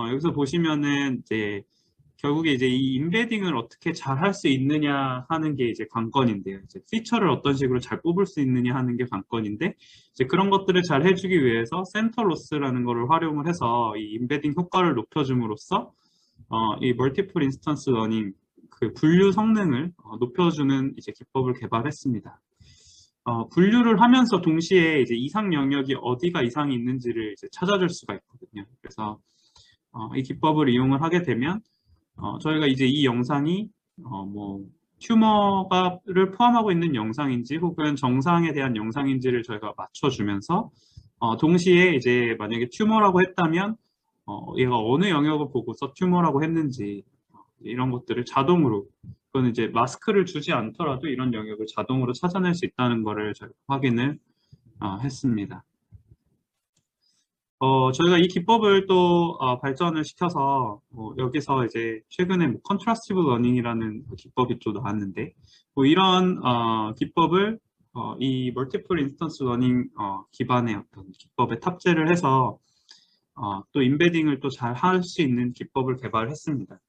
여기서 보시면은 이제 결국에 이제 이 임베딩을 어떻게 잘 할 수 있느냐 하는 게 이제 관건인데요. 이제 피처를 어떤 식으로 잘 뽑을 수 있느냐 하는 게 관건인데, 이제 그런 것들을 잘 해주기 위해서 센터 로스라는 거를 활용을 해서 이 임베딩 효과를 높여줌으로써 이 멀티플 인스턴스 러닝 그 분류 성능을 높여주는 이제 기법을 개발했습니다. 분류를 하면서 동시에 이제 이상 영역이 어디가 이상이 있는지를 이제 찾아줄 수가 있거든요. 그래서 이 기법을 이용을 하게 되면 저희가 이제 이 영상이 뭐 튜머를 포함하고 있는 영상인지 혹은 정상에 대한 영상인지를 저희가 맞춰주면서 동시에 이제 만약에 튜머라고 했다면 얘가 어느 영역을 보고서 튜머라고 했는지 이런 것들을 자동으로, 그건 이제 마스크를 주지 않더라도 이런 영역을 자동으로 찾아낼 수 있다는 것을 저희가 확인을 했습니다. 저희가 이 기법을 또 발전을 시켜서 여기서 이제 최근에 뭐 컨트라스티브 러닝이라는 기법이 또 나왔는데 뭐 이런 기법을 이 멀티플 인스턴스 러닝 기반의 어떤 기법에 탑재를 해서 또 인베딩을 또 잘 할 수 있는 기법을 개발했습니다.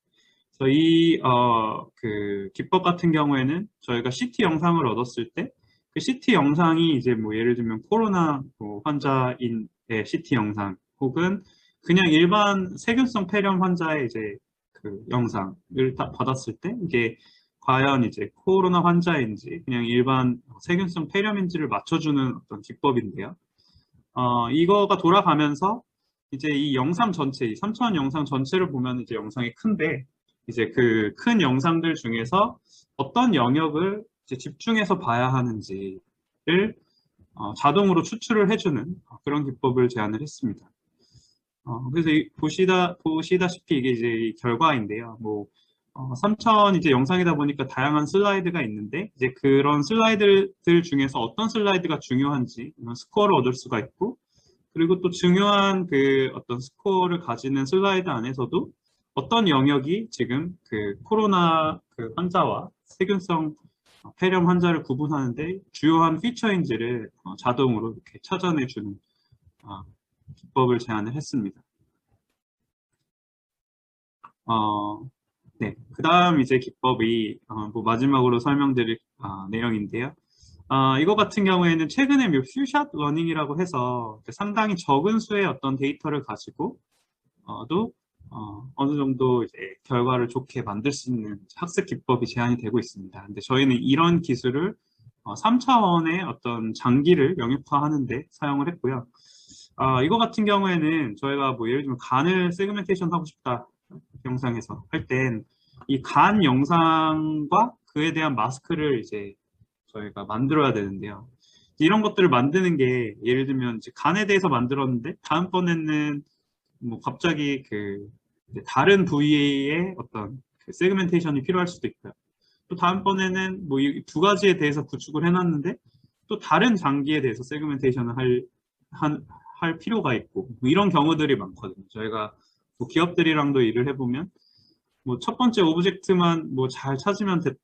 그래서 그 기법 같은 경우에는 저희가 CT 영상을 얻었을 때 그 CT 영상이 이제 뭐 예를 들면 코로나 환자인의 CT 영상 혹은 그냥 일반 세균성 폐렴 환자의 이제 그 영상을 받았을 때 이게 과연 이제 코로나 환자인지 그냥 일반 세균성 폐렴인지를 맞춰주는 어떤 기법인데요. 이거가 돌아가면서 이제 이 영상 전체, 이 3차원 영상 전체를 보면 이제 영상이 큰데 이제 그 큰 영상들 중에서 어떤 영역을 이제 집중해서 봐야 하는지를 자동으로 추출을 해주는 그런 기법을 제안을 했습니다. 그래서 보시다시피 이게 이제 이 결과인데요. 뭐 3차원 이제 영상이다 보니까 다양한 슬라이드가 있는데 이제 그런 슬라이드들 중에서 어떤 슬라이드가 중요한지 이런 스코어를 얻을 수가 있고 그리고 또 중요한 그 어떤 스코어를 가지는 슬라이드 안에서도 어떤 영역이 지금 그 코로나 그 환자와 세균성 폐렴 환자를 구분하는데 주요한 피처인지를 자동으로 이렇게 찾아내주는 기법을 제안을 했습니다. 네, 그 다음 이제 기법이 뭐 마지막으로 설명드릴 내용인데요. 이거 같은 경우에는 최근에 퓨샷 러닝이라고 해서 상당히 적은 수의 어떤 데이터를 가지고 어느 정도 이제 결과를 좋게 만들 수 있는 학습 기법이 제안이 되고 있습니다. 근데 저희는 이런 기술을 3차원의 어떤 장기를 영역화하는 데 사용을 했고요. 이거 같은 경우에는 저희가 뭐 예를 들면 간을 세그멘테이션 하고 싶다 영상에서 할 땐 이 간 영상과 그에 대한 마스크를 이제 저희가 만들어야 되는데요. 이런 것들을 만드는 게 예를 들면 이제 간에 대해서 만들었는데 다음번에는 뭐 갑자기 그 다른 부위의 어떤 그 세그멘테이션이 필요할 수도 있고요. 또 다음번에는 뭐 이 두 가지에 대해서 구축을 해놨는데 또 다른 장기에 대해서 세그멘테이션을 할 필요가 있고 뭐 이런 경우들이 많거든요. 저희가 뭐 기업들이랑도 일을 해보면 뭐 첫 번째 오브젝트만 뭐 잘 찾으면 될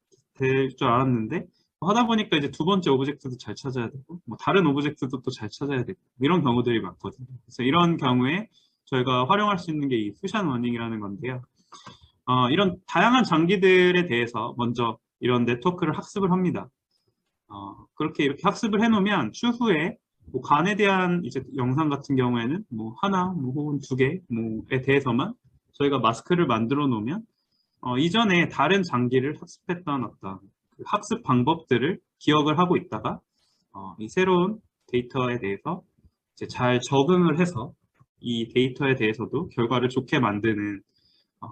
줄 알았는데 하다 보니까 이제 두 번째 오브젝트도 잘 찾아야 되고 뭐 다른 오브젝트도 또 잘 찾아야 되고 이런 경우들이 많거든요. 그래서 이런 경우에 저희가 활용할 수 있는 게 이 퓨전 러닝이라는 건데요. 이런 다양한 장기들에 대해서 먼저 이런 네트워크를 학습을 합니다. 그렇게 이렇게 학습을 해놓으면 추후에 뭐 간에 대한 이제 영상 같은 경우에는 뭐 하나, 뭐 혹은 두 개, 뭐에 대해서만 저희가 마스크를 만들어 놓으면 이전에 다른 장기를 학습했던 어떤 그 학습 방법들을 기억을 하고 있다가 이 새로운 데이터에 대해서 이제 잘 적응을 해서 이 데이터에 대해서도 결과를 좋게 만드는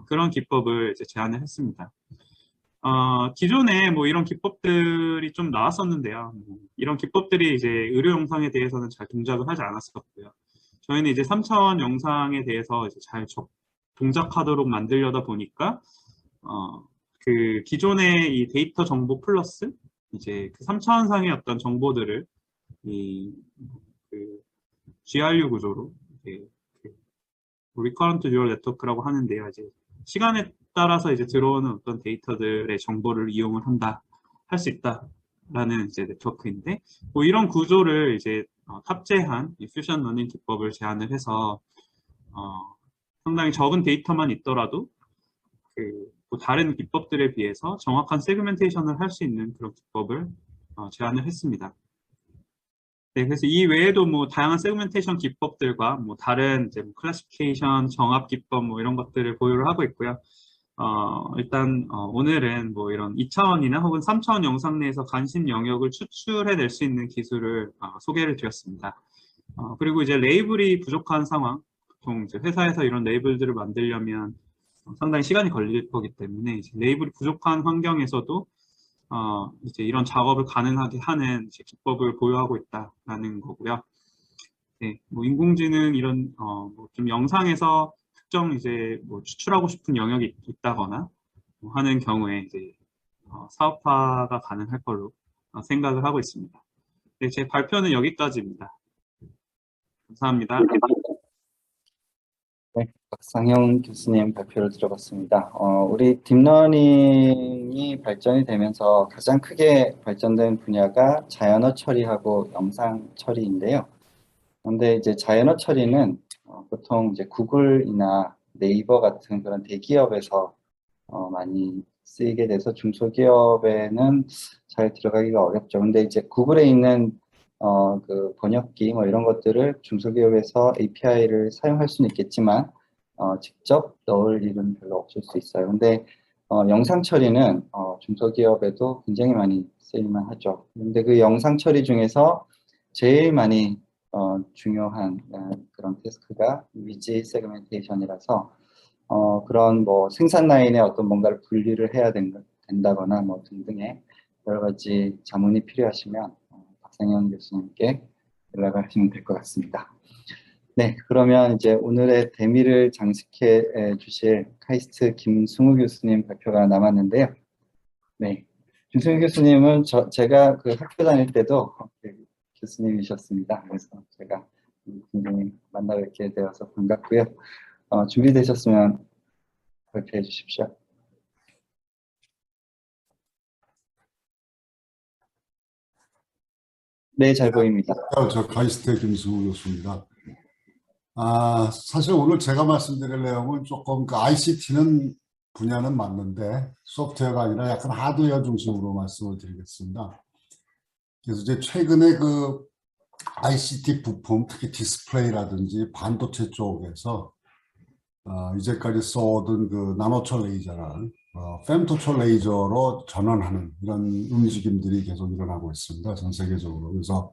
그런 기법을 이제 제안을 했습니다. 기존에 뭐 이런 기법들이 좀 나왔었는데요. 뭐 이런 기법들이 이제 의료 영상에 대해서는 잘 동작을 하지 않았었고요. 저희는 이제 3차원 영상에 대해서 이제 잘 동작하도록 만들려다 보니까 그 기존의 이 데이터 정보 플러스 이제 그 3차원상의 어떤 정보들을 그 GRU 구조로 그 Recurrent Neural Network라고 하는데요. 이제 시간에 따라서 이제 들어오는 어떤 데이터들의 정보를 이용을 할 수 있다라는 이제 네트워크인데, 뭐 이런 구조를 이제 탑재한 이 퓨전 러닝 기법을 제안을 해서 상당히 적은 데이터만 있더라도 뭐 다른 기법들에 비해서 정확한 세그멘테이션을 할 수 있는 그런 기법을 제안을 했습니다. 네, 그래서 이 외에도 뭐 다양한 세그멘테이션 기법들과 뭐 다른 이제 뭐 클래시피케이션, 정합 기법 뭐 이런 것들을 보유를 하고 있고요. 일단 오늘은 뭐 이런 2차원이나 혹은 3차원 영상 내에서 관심 영역을 추출해낼 수 있는 기술을 소개를 드렸습니다. 그리고 이제 레이블이 부족한 상황, 보통 이제 회사에서 이런 레이블들을 만들려면 상당히 시간이 걸릴 거기 때문에 이제 레이블이 부족한 환경에서도 이제 이런 작업을 가능하게 하는 이제 기법을 보유하고 있다라는 거고요. 네, 뭐 인공지능 이런 뭐 좀 영상에서 특정 이제 뭐 추출하고 싶은 영역이 있다거나 뭐 하는 경우에 이제 사업화가 가능할 걸로 생각을 하고 있습니다. 네, 제 발표는 여기까지입니다. 감사합니다. 네, 박상형 교수님 발표를 들어봤습니다. 우리 딥러닝이 발전이 되면서 가장 크게 발전된 분야가 자연어 처리하고 영상 처리인데요. 그런데 이제 자연어 처리는 보통 이제 구글이나 네이버 같은 그런 대기업에서 많이 쓰이게 돼서 중소기업에는 잘 들어가기가 어렵죠. 근데 이제 구글에 있는 그 번역기 뭐 이런 것들을 중소기업에서 API를 사용할 수는 있겠지만 직접 넣을 일은 별로 없을 수 있어요. 근데 영상 처리는 중소기업에도 굉장히 많이 쓰일만 하죠. 근데 그 영상 처리 중에서 제일 많이 중요한 그런 태스크가 위지 세그멘테이션이라서 그런 뭐 생산 라인에 어떤 뭔가를 분리를 해야 된다거나 뭐 등등의 여러 가지 자문이 필요하시면 박상현 교수님께 연락을 하시면 될 것 같습니다. 네, 그러면 이제 오늘의 대미를 장식해 주실 카이스트 김승우 교수님 발표가 남았는데요. 네, 김승우 교수님은 제가 그 학교 다닐 때도 그 교수님이셨습니다. 그래서 제가 굉장히 만나 뵙게 되어서 반갑고요. 준비되셨으면 발표해 주십시오. 네, 잘 보입니다. 저 카이스트의 김승우 교수입니다. 사실 오늘 제가 말씀드릴 내용은 조금 그 ICT는 분야는 맞는데 소프트웨어가 아니라 약간 하드웨어 중심으로 말씀을 드리겠습니다. 그래서 이제 최근에 그 ICT 부품, 특히 디스플레이라든지 반도체 쪽에서 이제까지 써오던 그 나노철 레이저를 femto철 레이저로 전환하는 이런 움직임들이 계속 일어나고 있습니다. 전 세계적으로. 그래서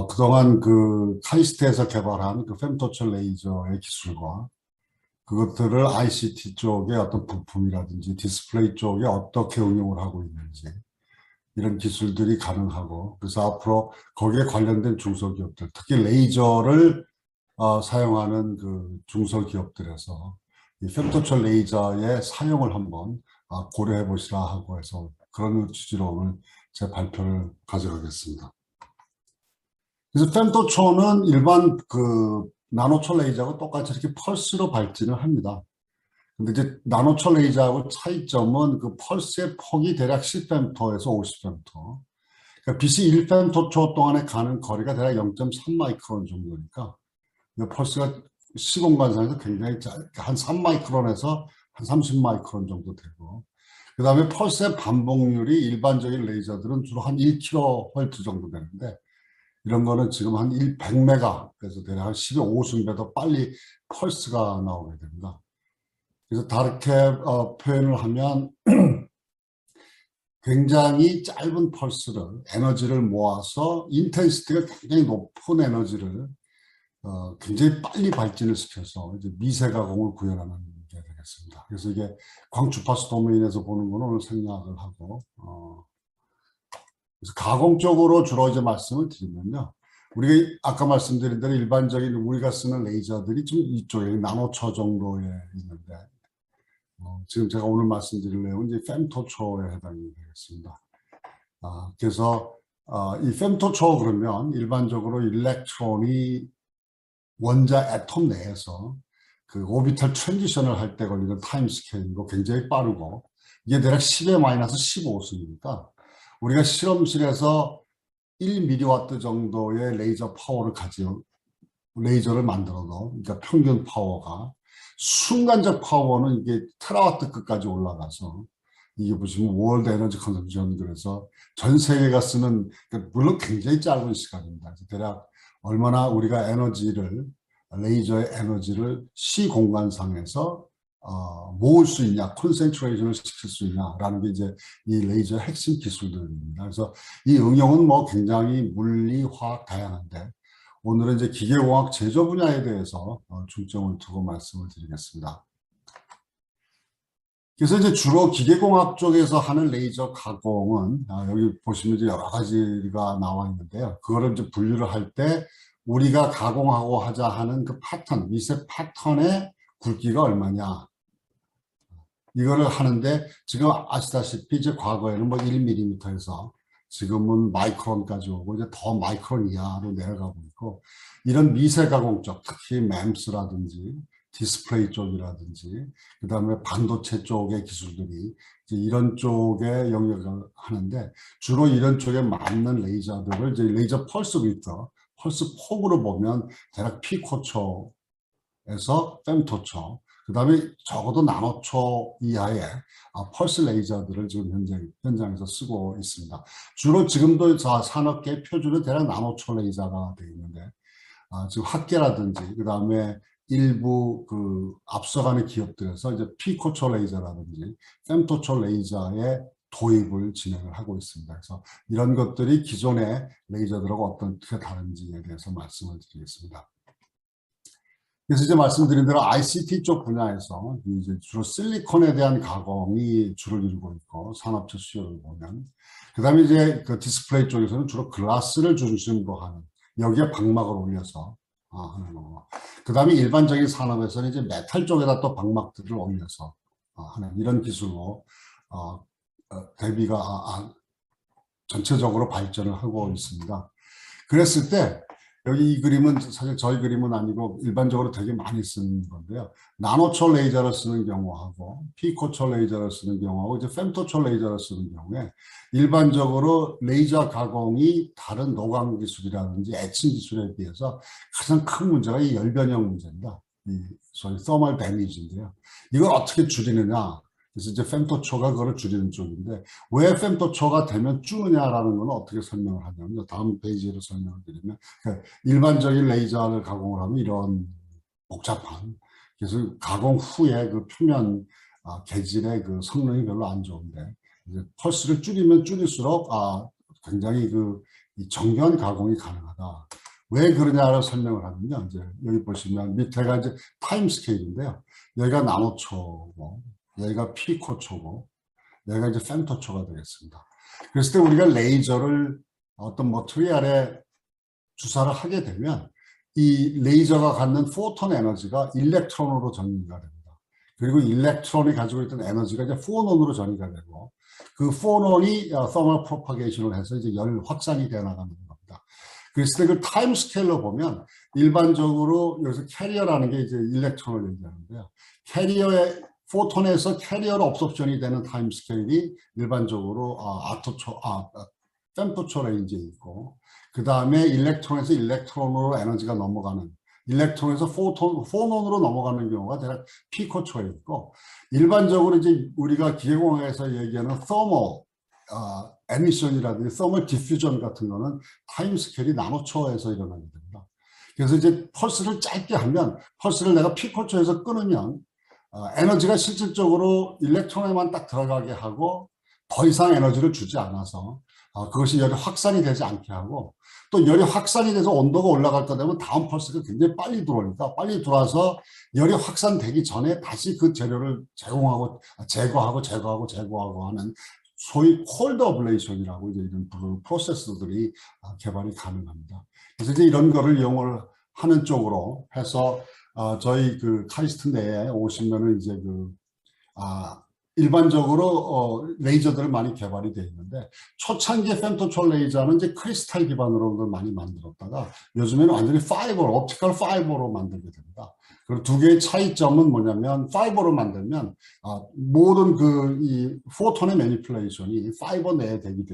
그동안 그 카이스트에서 개발한 그 femto철 레이저의 기술과 그것들을 ICT 쪽의 어떤 부품이라든지 디스플레이 쪽에 어떻게 응용을 하고 있는지 이런 기술들이 가능하고, 그래서 앞으로 거기에 관련된 중소기업들, 특히 레이저를 사용하는 그 중소기업들에서 이 femto철 레이저의 사용을 한번 고려해 보시라 하고 해서 그런 취지로 오늘 제 발표를 가져가겠습니다. 그래서 femto철은 일반 그 나노철 레이저하고 똑같이 이렇게 펄스로 발진을 합니다. 근데 이제 나노철 레이저하고 차이점은 그 펄스의 폭이 대략 10femto에서 50femto. 그러니까 빛이 1femto 동안에 가는 거리가 대략 0.3 마이크론 정도니까 펄스가 시공간상에서 굉장히 한 3마이크론에서 한 30마이크론 정도 되고, 그 다음에 펄스의 반복률이 일반적인 레이저들은 주로 한 1kHz 정도 되는데, 이런 거는 지금 한 100메가, 그래서 대략 한 10의 5승배 더 빨리 펄스가 나오게 됩니다. 그래서 다르게 표현을 하면 굉장히 짧은 펄스를, 에너지를 모아서 인텐시티가 굉장히 높은 에너지를 굉장히 빨리 발진을 시켜서 이제 미세가공을 구현하는 게 되겠습니다. 그래서 이게 광주파수 도메인에서 보는 거는 오늘 생략을 하고, 그래서 가공 쪽으로 주로 이제 말씀을 드리면요. 우리가 아까 말씀드린 대로 일반적인 우리가 쓰는 레이저들이 좀 이쪽에 나노처 정도에 있는데, 지금 제가 오늘 말씀드릴 내용은 이제 femto처에 해당이 되겠습니다. 그래서 이 femto처 그러면 일반적으로 일렉트론이 원자 애톰 내에서 그 오비탈 트랜지션을 할 때 걸리는 타임 스케일도 굉장히 빠르고, 이게 대략 10의 마이너스 15승이니까 우리가 실험실에서 1mW 정도의 레이저 파워를 가지고 레이저를 만들어도, 그러니까 평균 파워가 순간적 파워는 이게 테라와트급까지 올라가서, 이게 보시면 월드 에너지 컨섬션, 그래서 전 세계가 쓰는, 물론 굉장히 짧은 시간입니다. 대략 얼마나 우리가 에너지를, 레이저의 에너지를 시공간상에서 모을 수 있냐, 콘센트레이션을 시킬 수 있냐라는 게 이제 이 레이저의 핵심 기술들입니다. 그래서 이 응용은 뭐 굉장히 물리, 화학 다양한데, 오늘은 이제 기계공학 제조 분야에 대해서 중점을 두고 말씀을 드리겠습니다. 그래서 이제 주로 기계공학 쪽에서 하는 레이저 가공은 여기 보시면 이제 여러 가지가 나와 있는데요. 그거를 이제 분류를 할 때 우리가 가공하고 하자 하는 그 패턴, 미세 패턴의 굵기가 얼마냐, 이거를 하는데, 지금 아시다시피 이제 과거에는 뭐 1mm에서 지금은 마이크론까지 오고 이제 더 마이크론 이하로 내려가고 있고 이런 미세 가공 쪽 특히 MEMS라든지 디스플레이 쪽이라든지 그다음에 반도체 쪽의 기술들이 이제 이런 쪽에 영역을 하는데 주로 이런 쪽에 맞는 레이저들을 이제 레이저 펄스 위터, 펄스 폭으로 보면 대략 피코초에서 fem토초, 그다음에 적어도 나노초 이하의 펄스 레이저들을 지금 현장에서 쓰고 있습니다. 주로 지금도 산업계 표준은 대략 나노초 레이저가 되어 있는데 지금 학계라든지 그다음에 일부 그 앞서가는 기업들에서 이제 피코초 레이저라든지 fem토초 레이저의 도입을 진행을 하고 있습니다. 그래서 이런 것들이 기존의 레이저들하고 어떻게 다른지에 대해서 말씀을 드리겠습니다. 그래서 이제 말씀드린 대로 ICT 쪽 분야에서 이제 주로 실리콘에 대한 가공이 주를 이루고 있고 산업체 수요를 보면 그다음에 이제 그 디스플레이 쪽에서는 주로 글라스를 중심으로 하는 여기에 방막을 올려서 하는 거고 그다음에 일반적인 산업에서는 이제 메탈 쪽에다 또 방막들을 올려서 하는 이런 기술로 대비가 전체적으로 발전을 하고 있습니다. 그랬을 때 여기 이 그림은 사실 저희 그림은 아니고 일반적으로 되게 많이 쓰는 건데요. 나노초 레이저를 쓰는 경우하고 피코초 레이저를 쓰는 경우하고 이제 fem토초 레이저를 쓰는 경우에 일반적으로 레이저 가공이 다른 노광 기술이라든지 에칭 기술에 비해서 가장 큰 문제가 이 열변형 문제입니다. 이 소위 thermal damage인데요. 이걸 어떻게 줄이느냐. 그래서 이제 fem토초가 그걸 줄이는 쪽인데 왜 fem토초가 되면 줄느냐라는 건 어떻게 설명을 하냐면 다음 페이지로 설명을 드리면 일반적인 레이저를 가공을 하면 이런 복잡한 그래서 가공 후에 그 표면 개질의 그 성능이 별로 안 좋은데 이제 펄스를 줄이면 줄일수록 굉장히 이 정교한 가공이 가능하다. 왜 그러냐를 설명을 하면요. 이제 여기 보시면 밑에가 이제 타임 스케일인데요. 여기가 나노초고 여기가 피코초고 여기가 이제 fem토초가 되겠습니다. 그랬을 때 우리가 레이저를 어떤 머티리얼에 주사를 하게 되면 이 레이저가 갖는 포톤 에너지가 일렉트론으로 전이가 됩니다. 그리고 일렉트론이 가지고 있던 에너지가 이제 포논으로 전이가 되고 그 포논이 thermal propagation을 해서 이제 열 확산이 되어 나가는 겁니다. 그랬을 때 그 타임 스케일로 보면 일반적으로 여기서 캐리어라는 게 이제 일렉트론을 얘기하는데요. 캐리어의 포톤에서 캐리어 업소션이 되는 타임 스케일이 일반적으로 fem토초 레인지에 있고 그 다음에 일렉트론에서 일렉트론으로 에너지가 넘어가는 일렉트론에서 포논으로 넘어가는 경우가 대략 피코초에 있고 일반적으로 이제 우리가 기계공학에서 얘기하는 thermal emission이라든지 thermal diffusion 같은 거는 타임 스케일이 나노초에서 일어나게 됩니다. 그래서 이제 펄스를 짧게 하면 펄스를 내가 피코초에서 끊으면 에너지가 실질적으로 일렉트론에만 딱 들어가게 하고 더 이상 에너지를 주지 않아서 그것이 열이 확산이 되지 않게 하고 또 열이 확산이 돼서 온도가 올라갈 때 되면 다음 펄스가 굉장히 빨리 들어오니까 빨리 들어와서 열이 확산되기 전에 다시 그 재료를 제공하고 제거하고 하는 소위 콜드 어블레이션이라고 이제 이런 프로세스들이 개발이 가능합니다. 그래서 이제 이런 거를 이용을 하는 쪽으로 해서 저희 그 카이스트 내에 오시면은 이제 일반적으로 레이저들을 많이 개발이 되어 있는데 초창기 fem토초 레이저는 이제 크리스탈 기반으로 많이 만들었다가 요즘에는 완전히 파이버로 옵티컬 파이버로 만들게 됩니다. 그리고 두 개의 차이점은 뭐냐면 파이버로 만들면 모든 이 포톤의 매니플레이션이 파이버 내에 되기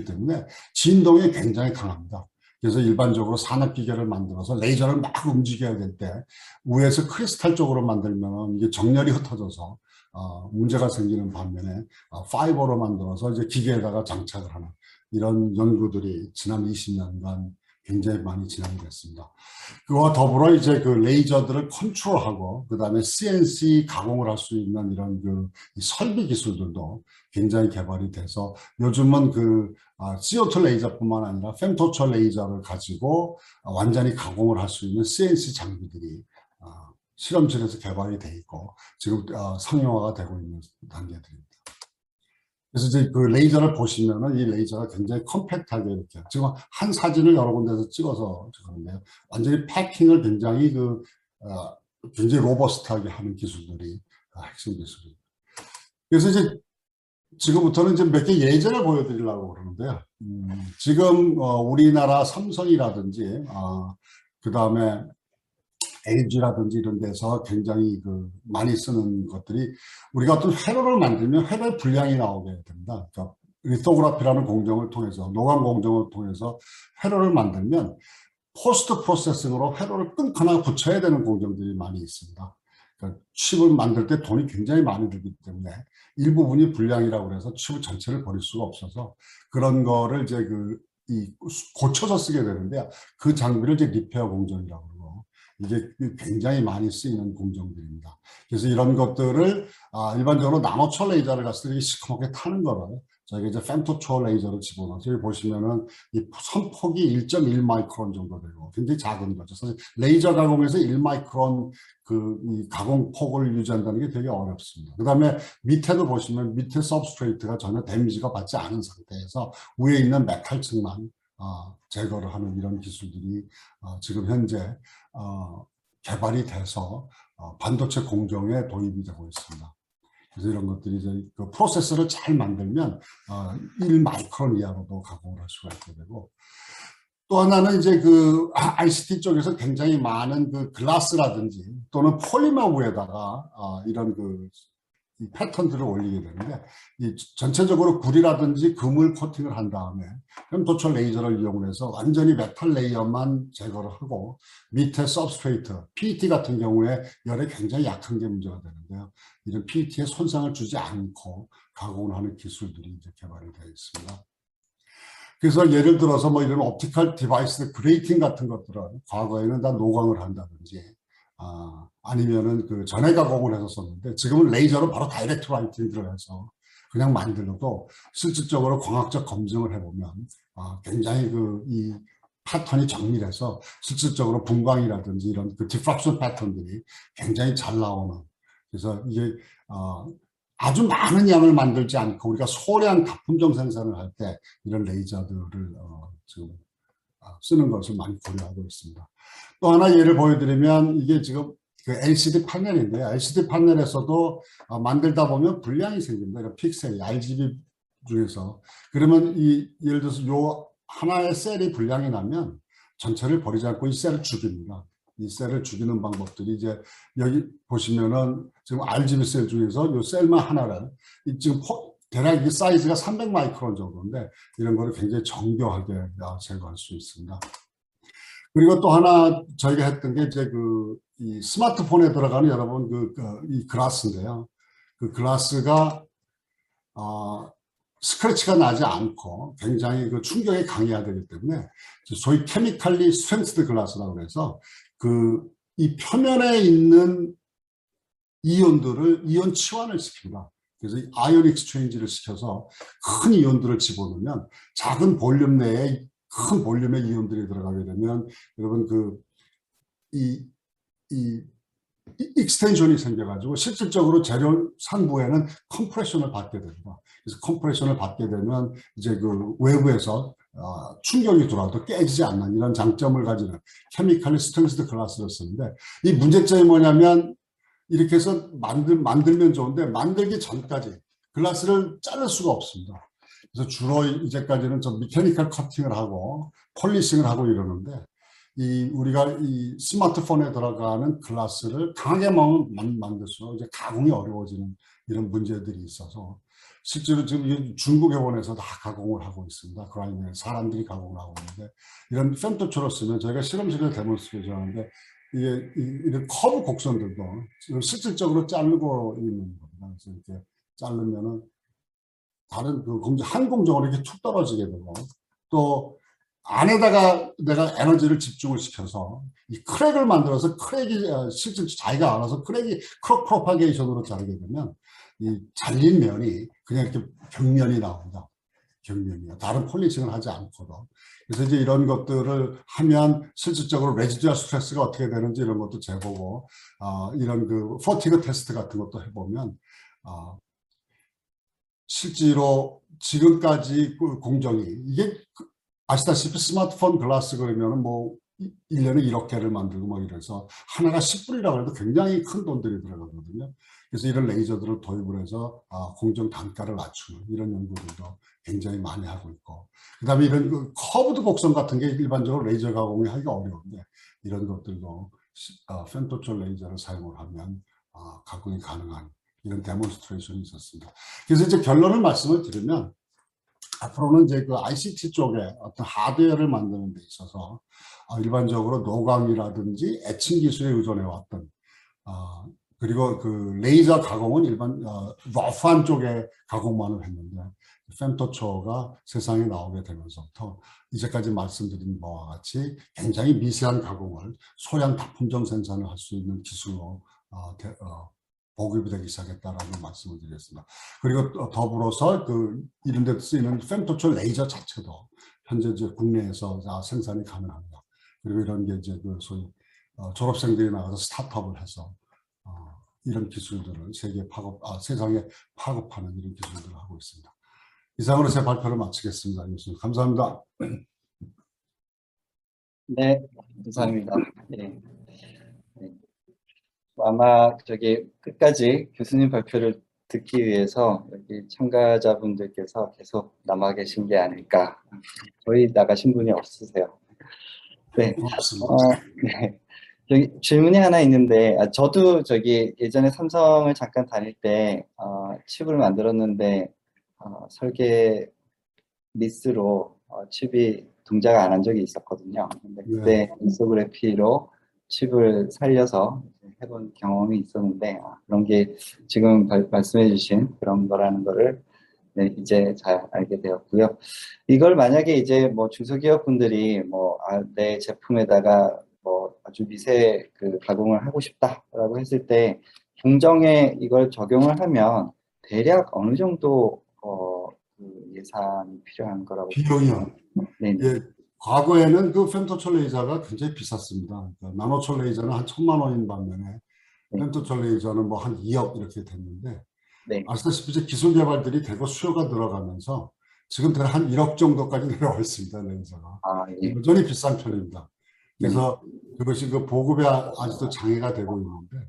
때문에 진동이 굉장히 강합니다. 그래서 일반적으로 산업기계를 만들어서 레이저를 막 움직여야 될 때 위에서 크리스탈 쪽으로 만들면 이게 정렬이 흩어져서 문제가 생기는 반면에 파이버로 만들어서 이제 기계에다가 장착을 하는 이런 연구들이 지난 20년간 굉장히 많이 진행이 됐습니다. 그와 더불어 이제 그 레이저들을 컨트롤하고 그 다음에 CNC 가공을 할 수 있는 이런 이 설비 기술들도 굉장히 개발이 돼서 요즘은 CO2 레이저뿐만 아니라 fem토초 레이저를 가지고 완전히 가공을 할 수 있는 CNC 장비들이 실험실에서 개발이 돼 있고 지금 상용화가 되고 있는 단계들입니다. 그래서 이제 그 레이저를 보시면은 이 레이저가 굉장히 컴팩트하게 이렇게 지금 한 사진을 여러 군데서 찍어서 그런데요. 완전히 패킹을 굉장히 굉장히 로버스트하게 하는 기술들이 핵심 기술입니다. 그래서 이제 지금부터는 이제 몇 개 예제를 보여드리려고 그러는데요. 지금 우리나라 삼성이라든지 그 다음에 LG라든지 이런 데서 굉장히 많이 쓰는 것들이 우리가 어떤 회로를 만들면 회로에 불량이 나오게 됩니다. 그러니까 리토그라피라는 공정을 통해서 노광 공정을 통해서 회로를 만들면 포스트 프로세싱으로 회로를 끊거나 붙여야 되는 공정들이 많이 있습니다. 그러니까 칩을 만들 때 돈이 굉장히 많이 들기 때문에 일부분이 불량이라고 해서 칩 전체를 버릴 수가 없어서 그런 거를 이제 고쳐서 쓰게 되는데 그 장비를 이제 리페어 공정이라고 그러고 이게 굉장히 많이 쓰이는 공정들입니다. 그래서 이런 것들을 일반적으로 나노철 레이저를 갔을 때 시커멓게 타는 거를 저희가 이제 femtochor 레이저를 집어넣어서 여기 보시면은 이 선폭이 1.1 마이크론 정도 되고 굉장히 작은 거죠. 사실 레이저 가공에서 1 마이크론 이 가공폭을 유지한다는 게 되게 어렵습니다. 그 다음에 밑에도 보시면 밑에 서브스트레이트가 전혀 데미지가 받지 않은 상태에서 위에 있는 메탈층만 제거를 하는 이런 기술들이 지금 현재 개발이 돼서 반도체 공정에 도입이 되고 있습니다. 그래서 이런 것들이 이제 그 프로세서를 잘 만들면 1 마이크론 이하로도 가공을 할 수가 있게 되고 또 하나는 이제 ICT 쪽에서 굉장히 많은 글라스라든지 또는 폴리머 위에다가 이런 이 패턴들을 올리게 되는데 이 전체적으로 구리라든지 금을 코팅을 한 다음에 femtochor 레이저를 이용해서 완전히 메탈 레이어만 제거를 하고 밑에 서브스트레이트, PET 같은 경우에 열에 굉장히 약한 게 문제가 되는데요. 이런 PET에 손상을 주지 않고 가공을 하는 기술들이 이제 개발이 되어 있습니다. 그래서 예를 들어서 뭐 이런 옵티컬 디바이스 그레이팅 같은 것들은 과거에는 다 노광을 한다든지 아니면은 전해 가공을 해서 썼는데 지금은 레이저로 바로 다이렉트 라이팅이 들어가서 그냥 만들어도 실질적으로 광학적 검증을 해보면 굉장히 이 패턴이 정밀해서 실질적으로 분광이라든지 이런 디프랙션 패턴들이 굉장히 잘 나오는 그래서 이게 아주 많은 양을 만들지 않고 우리가 소량 다품종 생산을 할 때 이런 레이저들을 지금 쓰는 것을 많이 고려하고 있습니다. 또 하나 예를 보여드리면 이게 지금 LCD 패널인데요. LCD 패널에서도 만들다 보면 불량이 생깁니다. 이런 픽셀이 RGB 중에서 그러면 예를 들어서 요 하나의 셀이 불량이 나면 전체를 버리지 않고 이 셀을 죽입니다. 이 셀을 죽이는 방법들이 이제 여기 보시면은 지금 RGB 셀 중에서 요 셀만 하나를 지금 대략 이 사이즈가 300 마이크론 정도인데 이런 거를 굉장히 정교하게 제거할 수 있습니다. 그리고 또 하나 저희가 했던 게 이제 이 스마트폰에 들어가는 여러분 이 글라스인데요. 그 글라스가 스크래치가 나지 않고 굉장히 충격에 강해야 되기 때문에 소위 케미칼리 스트렝스드 글라스라고 해서 이 표면에 있는 이온들을 이온 치환을 시킵니다. 그래서 아이온 익스체인지를 시켜서 큰 이온들을 집어넣으면 작은 볼륨 내에 큰 볼륨의 이온들이 들어가게 되면 여러분 이 익스텐션이 생겨가지고 실질적으로 재료 상부에는 컴프레션을 받게 됩니다. 그래서 컴프레션을 받게 되면 이제 외부에서 충격이 들어와도 깨지지 않는 이런 장점을 가지는 케미칼리 스트렝스드 글라스를 쓰는데 이 문제점이 뭐냐면 이렇게 해서 만들면 좋은데 만들기 전까지 글라스를 자를 수가 없습니다. 그래서 주로 이제까지는 좀 미케니컬 커팅을 하고 폴리싱을 하고 이러는데 우리가 이 스마트폰에 들어가는 글라스를 강하게 만들수록 이제 가공이 어려워지는 이런 문제들이 있어서 실제로 지금 중국에 원해서 다 가공을 하고 있습니다. 그라인에 사람들이 가공을 하고 있는데 이런 femtochor을 쓰면 저희가 실험실에 데몬스트레이션 하는데 이게 이런 커브 곡선들도 실질적으로 자르고 있는 겁니다. 그래서 이렇게 자르면은 다른 한 공정으로 이렇게 툭 떨어지게 되고 또 안에다가 내가 에너지를 집중을 시켜서 이 크랙을 만들어서 크랙이 실제 자기가 알아서 크랙이 크랙 프로파게이션으로 자르게 되면 이 잘린 면이 그냥 이렇게 벽면이 나옵니다. 벽면이요. 다른 폴리싱을 하지 않고도. 그래서 이제 이런 것들을 하면 실질적으로 레지듀얼 스트레스가 어떻게 되는지 이런 것도 재보고 이런 포티그 테스트 같은 것도 해보면 실제로 지금까지 공정이 이게 아시다시피 스마트폰 글라스 그러면은 뭐 1년에 1억 개를 만들고 뭐 이래서 하나가 10불이라고 해도 굉장히 큰 돈들이 들어가거든요. 그래서 이런 레이저들을 도입을 해서 공정 단가를 낮추는 이런 연구들도 굉장히 많이 하고 있고, 그다음에 이런 그 커브드 곡선 같은 게 일반적으로 레이저 가공이 하기가 어려운데 이런 것들도 femtochol 레이저를 사용을 하면 가공이 가능한 이런 데몬스트레이션이 있었습니다. 그래서 이제 결론을 말씀을 드리면 앞으로는 이제 그 ICT 쪽에 어떤 하드웨어를 만드는 데 있어서 일반적으로 노광이라든지 에칭 기술에 의존해 왔던 그리고 그 레이저 가공은 일반 러프한 쪽에 가공만을 했는데 femtocho가 세상에 나오게 되면서부터 이제까지 말씀드린 바와 같이 굉장히 미세한 가공을 소량 다품종 생산을 할 수 있는 기술로 보급이 되기 시작했다라는 말씀을 드리겠습니다. 그리고 더불어서 그 이런 데 쓰이는 femtocho 레이저 자체도 현재 이제 국내에서 생산이 가능합니다. 그리고 이런 게 이제 그 소위 졸업생들이 나가서 스타트업을 해서 이런 기술들을 세상에 파급하는 이런 기술들을 하고 있습니다. 이상으로 제 발표를 마치겠습니다. 교수님, 감사합니다. 네, 감사합니다. 네. 네. 아마 저기 끝까지 교수님 발표를 듣기 위해서 여기 참가자분들께서 계속 남아 계신 게 아닐까. 저희 나가신 분이 없으세요. 네. 고맙습니다. 네. 여기 질문이 하나 있는데, 저도 저기 예전에 삼성을 잠깐 다닐 때 칩을 만들었는데 설계 미스로 칩이 동작 안 한 적이 있었거든요. 근데 그때 인소그래피로 칩을 살려서 해본 경험이 있었는데 그런 게 지금 말씀해주신 그런 거라는 거를 네, 이제 잘 알게 되었고요. 이걸 만약에 이제 뭐 중소기업 분들이 뭐 내 제품에다가 뭐 아주 미세 그 가공을 하고 싶다라고 했을 때 공정에 이걸 적용을 하면 대략 어느 정도 그 예산이 필요한 거라고 비용이요. 네. 예, 과거에는 그 femtocho 레이저가 굉장히 비쌌습니다. 그러니까 나노초 레이저는 한 1,000만 원인 반면에 네. femtocho 레이저는 뭐 한 2억 이렇게 됐는데 네. 아시다시피 이제 기술 개발들이 되고 수요가 늘어가면서 지금 한 1억 정도까지 내려와 있습니다. 레이저가. 예. 여전히 비싼 편입니다. 그래서 그것이 그 보급에 아직도 장애가 되고 있는데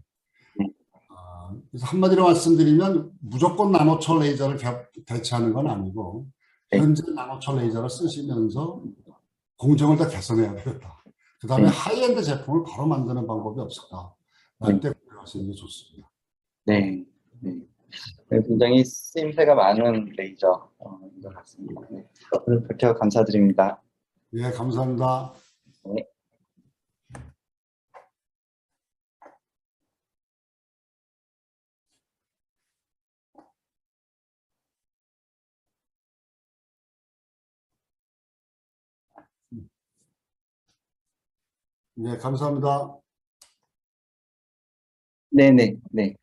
그래서 한마디로 말씀드리면 무조건 나노초 레이저를 대체하는 건 아니고 현재 나노초 레이저를 쓰시면서 공정을 더 개선해야 되겠다. 그 다음에 하이엔드 제품을 바로 만드는 방법이 없을까? 할 때 고려하시는 게 좋습니다. 네. 네. 굉장히 쓰임새가 많은 레이저인 것 같습니다. 네. 오늘 발표 감사드립니다. 예, 감사합니다. 네. 예, 감사합니다. 네네. 네.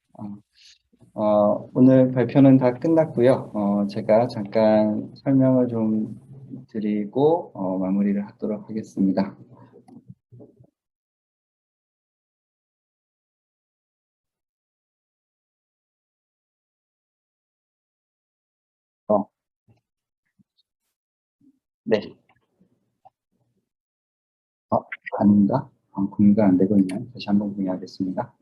오늘 발표는 다 끝났고요. 제가 잠깐 설명을 좀 드리고 마무리를 하도록 하겠습니다. 네. 아닌가? 공유가 안 되고 있나요? 다시 한번 공유하겠습니다.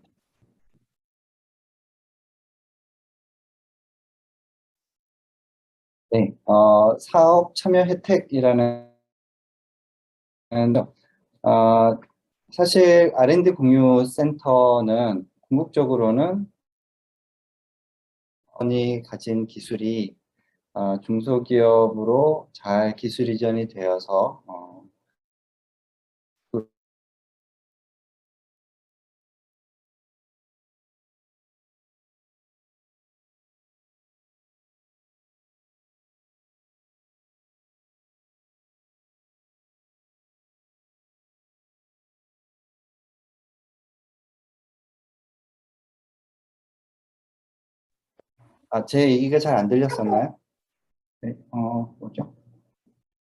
네, 사업 참여 혜택이라는 사실 R&D 공유 센터는 궁극적으로는 이 가진 기술이 중소기업으로 잘 기술 이전이 되어서 제 얘기가 잘 안 들렸었나요? 네, 뭐죠?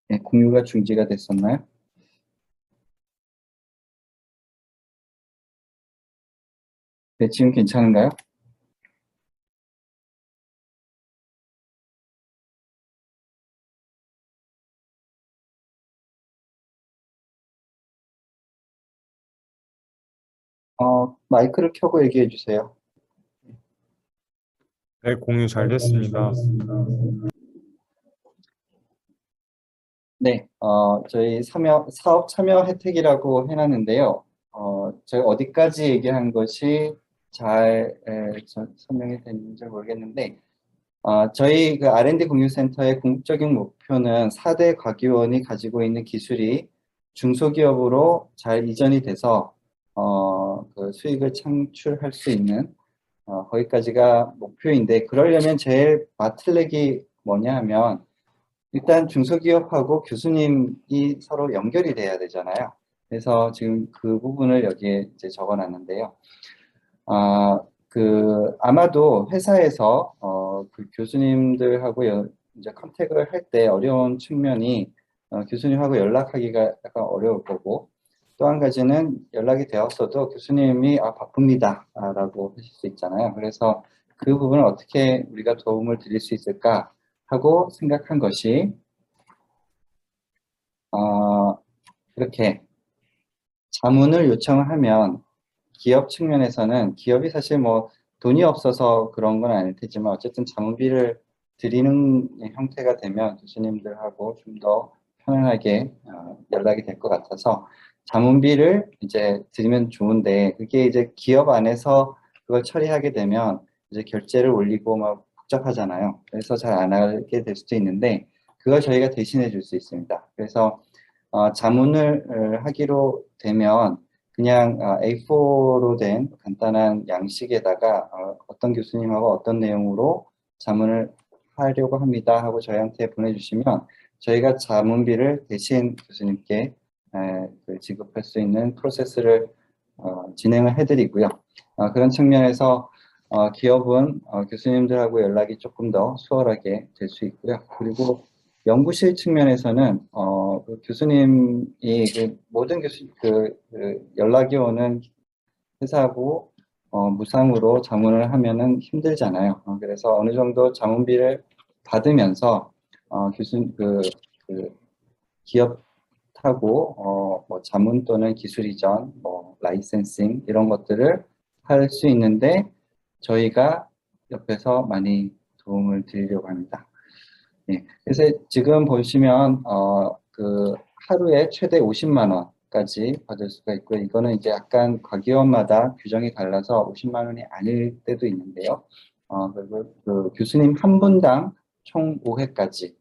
네, 공유가 중지가 됐었나요? 네, 지금 괜찮은가요? 마이크를 켜고 얘기해 주세요. 네, 공유 잘 됐습니다. 네, 저희 사업 참여 혜택이라고 해놨는데요. 제가 어디까지 얘기한 것이 잘 설명이 됐는지 모르겠는데, 저희 그 R&D 공유센터의 궁극적인 목표는 4대 과기원이 가지고 있는 기술이 중소기업으로 잘 이전이 돼서, 그 수익을 창출할 수 있는, 거기까지가 목표인데, 그러려면 제일 마틀렉이 뭐냐 하면, 일단 중소기업하고 교수님이 서로 연결이 돼야 되잖아요. 그래서 지금 그 부분을 여기에 이제 적어놨는데요. 아마도 회사에서 그 교수님들하고 이제 컨택을 할 때 어려운 측면이 교수님하고 연락하기가 약간 어려울 거고, 또 한 가지는 연락이 되었어도 교수님이 바쁩니다 라고 하실 수 있잖아요. 그래서 그 부분을 어떻게 우리가 도움을 드릴 수 있을까 하고 생각한 것이 이렇게 자문을 요청을 하면 기업 측면에서는 기업이 사실 뭐 돈이 없어서 그런 건 아닐 테지만 어쨌든 자문비를 드리는 형태가 되면 교수님들하고 좀 더 편안하게 연락이 될 것 같아서 자문비를 이제 드리면 좋은데, 그게 이제 기업 안에서 그걸 처리하게 되면 이제 결제를 올리고 막 복잡하잖아요. 그래서 잘 안 하게 될 수도 있는데 그걸 저희가 대신해 줄 수 있습니다. 그래서 자문을 하기로 되면 그냥 A4로 된 간단한 양식에다가 어떤 교수님하고 어떤 내용으로 자문을 하려고 합니다 하고 저희한테 보내주시면 저희가 자문비를 대신 교수님께 지급할 수 있는 프로세스를 진행을 해드리고요. 그런 측면에서 기업은 교수님들하고 연락이 조금 더 수월하게 될 수 있고요. 그리고 연구실 측면에서는 그 교수님이 모든 연락이 오는 회사하고 무상으로 자문을 하면은 힘들잖아요. 그래서 어느 정도 자문비를 받으면서 기업하고 뭐 자문 또는 기술 이전, 뭐 라이센싱 이런 것들을 할 수 있는데 저희가 옆에서 많이 도움을 드리려고 합니다. 네, 그래서 지금 보시면 하루에 최대 50만 원까지 받을 수가 있고요. 이거는 이제 약간 과기원마다 규정이 달라서 50만 원이 아닐 때도 있는데요. 그리고 그 교수님 한 분당 총 5회까지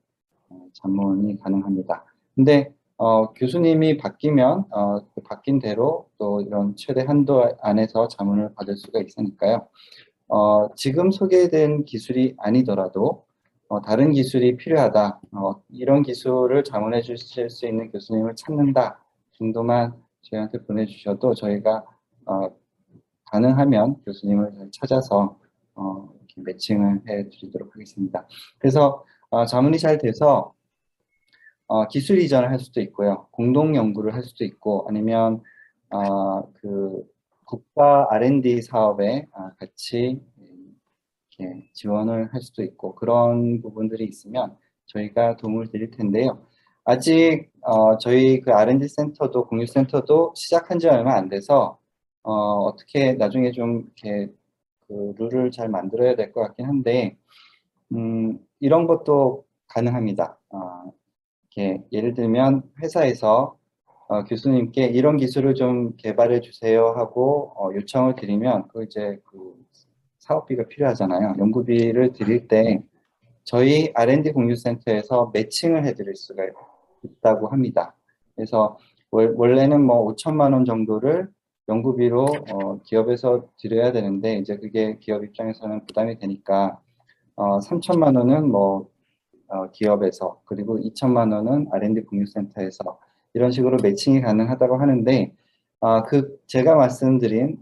자문이 가능합니다. 근데 교수님이 바뀌면 그 바뀐 대로 또 이런 최대 한도 안에서 자문을 받을 수가 있으니까요. 지금 소개된 기술이 아니더라도 다른 기술이 필요하다, 이런 기술을 자문해 주실 수 있는 교수님을 찾는다 정도만 저희한테 보내주셔도 저희가 가능하면 교수님을 찾아서 이렇게 매칭을 해 드리도록 하겠습니다. 그래서 자문이 잘 돼서 기술 이전을 할 수도 있고요. 공동 연구를 할 수도 있고, 아니면 그 국가 R&D 사업에 같이 이렇게 지원을 할 수도 있고, 그런 부분들이 있으면 저희가 도움을 드릴 텐데요. 아직 저희 그 R&D 센터도 공유센터도 시작한 지 얼마 안 돼서 어떻게 나중에 좀 이렇게 그 룰을 잘 만들어야 될 것 같긴 한데, 이런 것도 가능합니다. 이렇게 예를 들면 회사에서 교수님께 이런 기술을 좀 개발해 주세요 하고 요청을 드리면 그 이제 그 사업비가 필요하잖아요. 연구비를 드릴 때 저희 R&D 공유센터에서 매칭을 해드릴 수가 있다고 합니다. 그래서 원래는 뭐 5천만 원 정도를 연구비로 기업에서 드려야 되는데 이제 그게 기업 입장에서는 부담이 되니까 3천만 원은 뭐 기업에서, 그리고 2천만 원은 R&D 공유센터에서 이런 식으로 매칭이 가능하다고 하는데 제가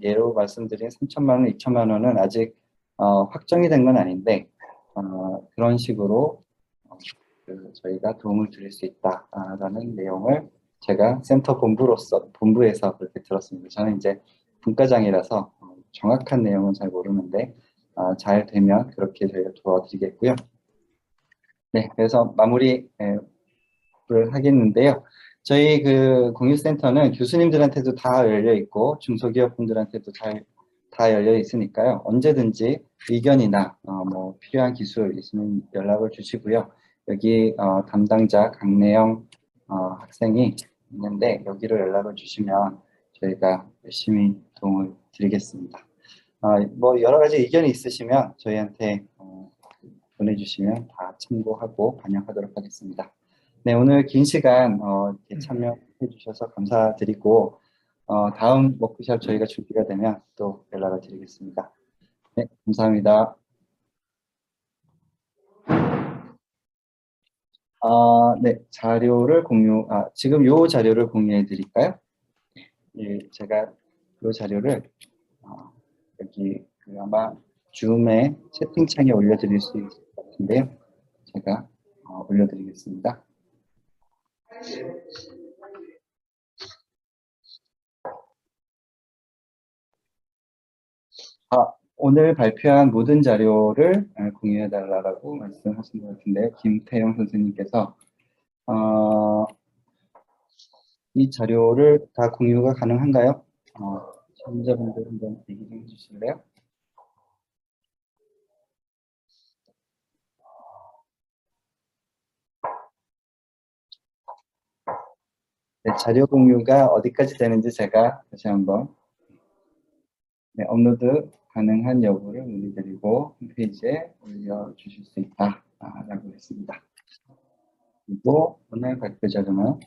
예로 말씀드린 3천만 원, 2천만 원은 아직 확정이 된 건 아닌데 그런 식으로 저희가 도움을 드릴 수 있다라는 내용을 제가 센터 본부에서 그렇게 들었습니다. 저는 이제 분과장이라서 정확한 내용은 잘 모르는데 잘 되면 그렇게 저희가 도와드리겠고요. 네, 그래서 마무리를 하겠는데요. 저희 그 공유센터는 교수님들한테도 다 열려 있고 중소기업분들한테도 다 열려 있으니까요. 언제든지 의견이나 뭐 필요한 기술 있으면 연락을 주시고요. 여기 담당자 강내영 학생이 있는데 여기로 연락을 주시면 저희가 열심히 도움을 드리겠습니다. 뭐 여러 가지 의견이 있으시면 저희한테 보내주시면 다 참고하고 반영하도록 하겠습니다. 네, 오늘 긴 시간 이렇게 참여해 주셔서 감사드리고 다음 워크숍 저희가 준비가 되면 또 연락을 드리겠습니다. 네, 감사합니다. 네, 자료를 지금 요 자료를 공유해 드릴까요? 예, 제가 요 자료를 여기 아마 줌의 채팅창에 올려드릴 수 있을 것 같은데요. 제가 올려드리겠습니다. 오늘 발표한 모든 자료를 공유해달라고 말씀하신 것 같은데, 김태영 선생님께서 이 자료를 다 공유가 가능한가요? 참여자분들 한번 얘기 좀 해주실래요? 네, 자료 공유가 어디까지 되는지 제가 다시 한번 업로드 가능한 여부를 문의드리고 홈페이지에 올려주실 수 있다라고 했습니다. 그리고 오늘 발표 자료는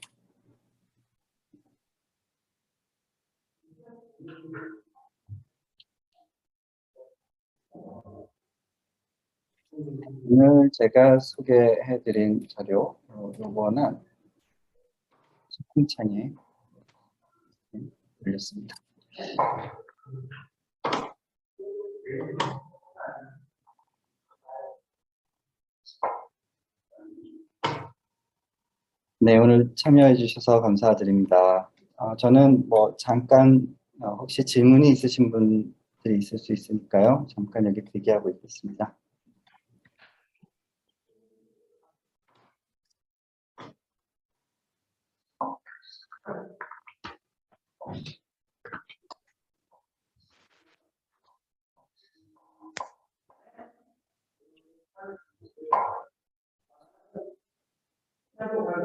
오늘 제가 소개해드린 자료, 요거는 채팅창에 올렸습니다. 네, 오늘 참여해 주셔서 감사드립니다. 저는 뭐 잠깐 혹시 질문이 있으신 분들이 있을 수 있으니까요. 잠깐 여기 대기하고 있겠습니다.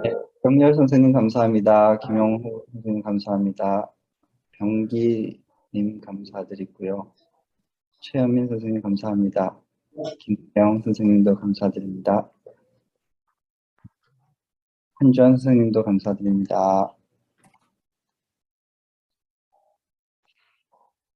네, 정렬 선생님 감사합니다. 김영호 선생님 감사합니다. 병기님 감사드리고요. 최현민 선생님 감사합니다. 김대영 선생님도 감사드립니다. 한주환 선생님도 감사드립니다.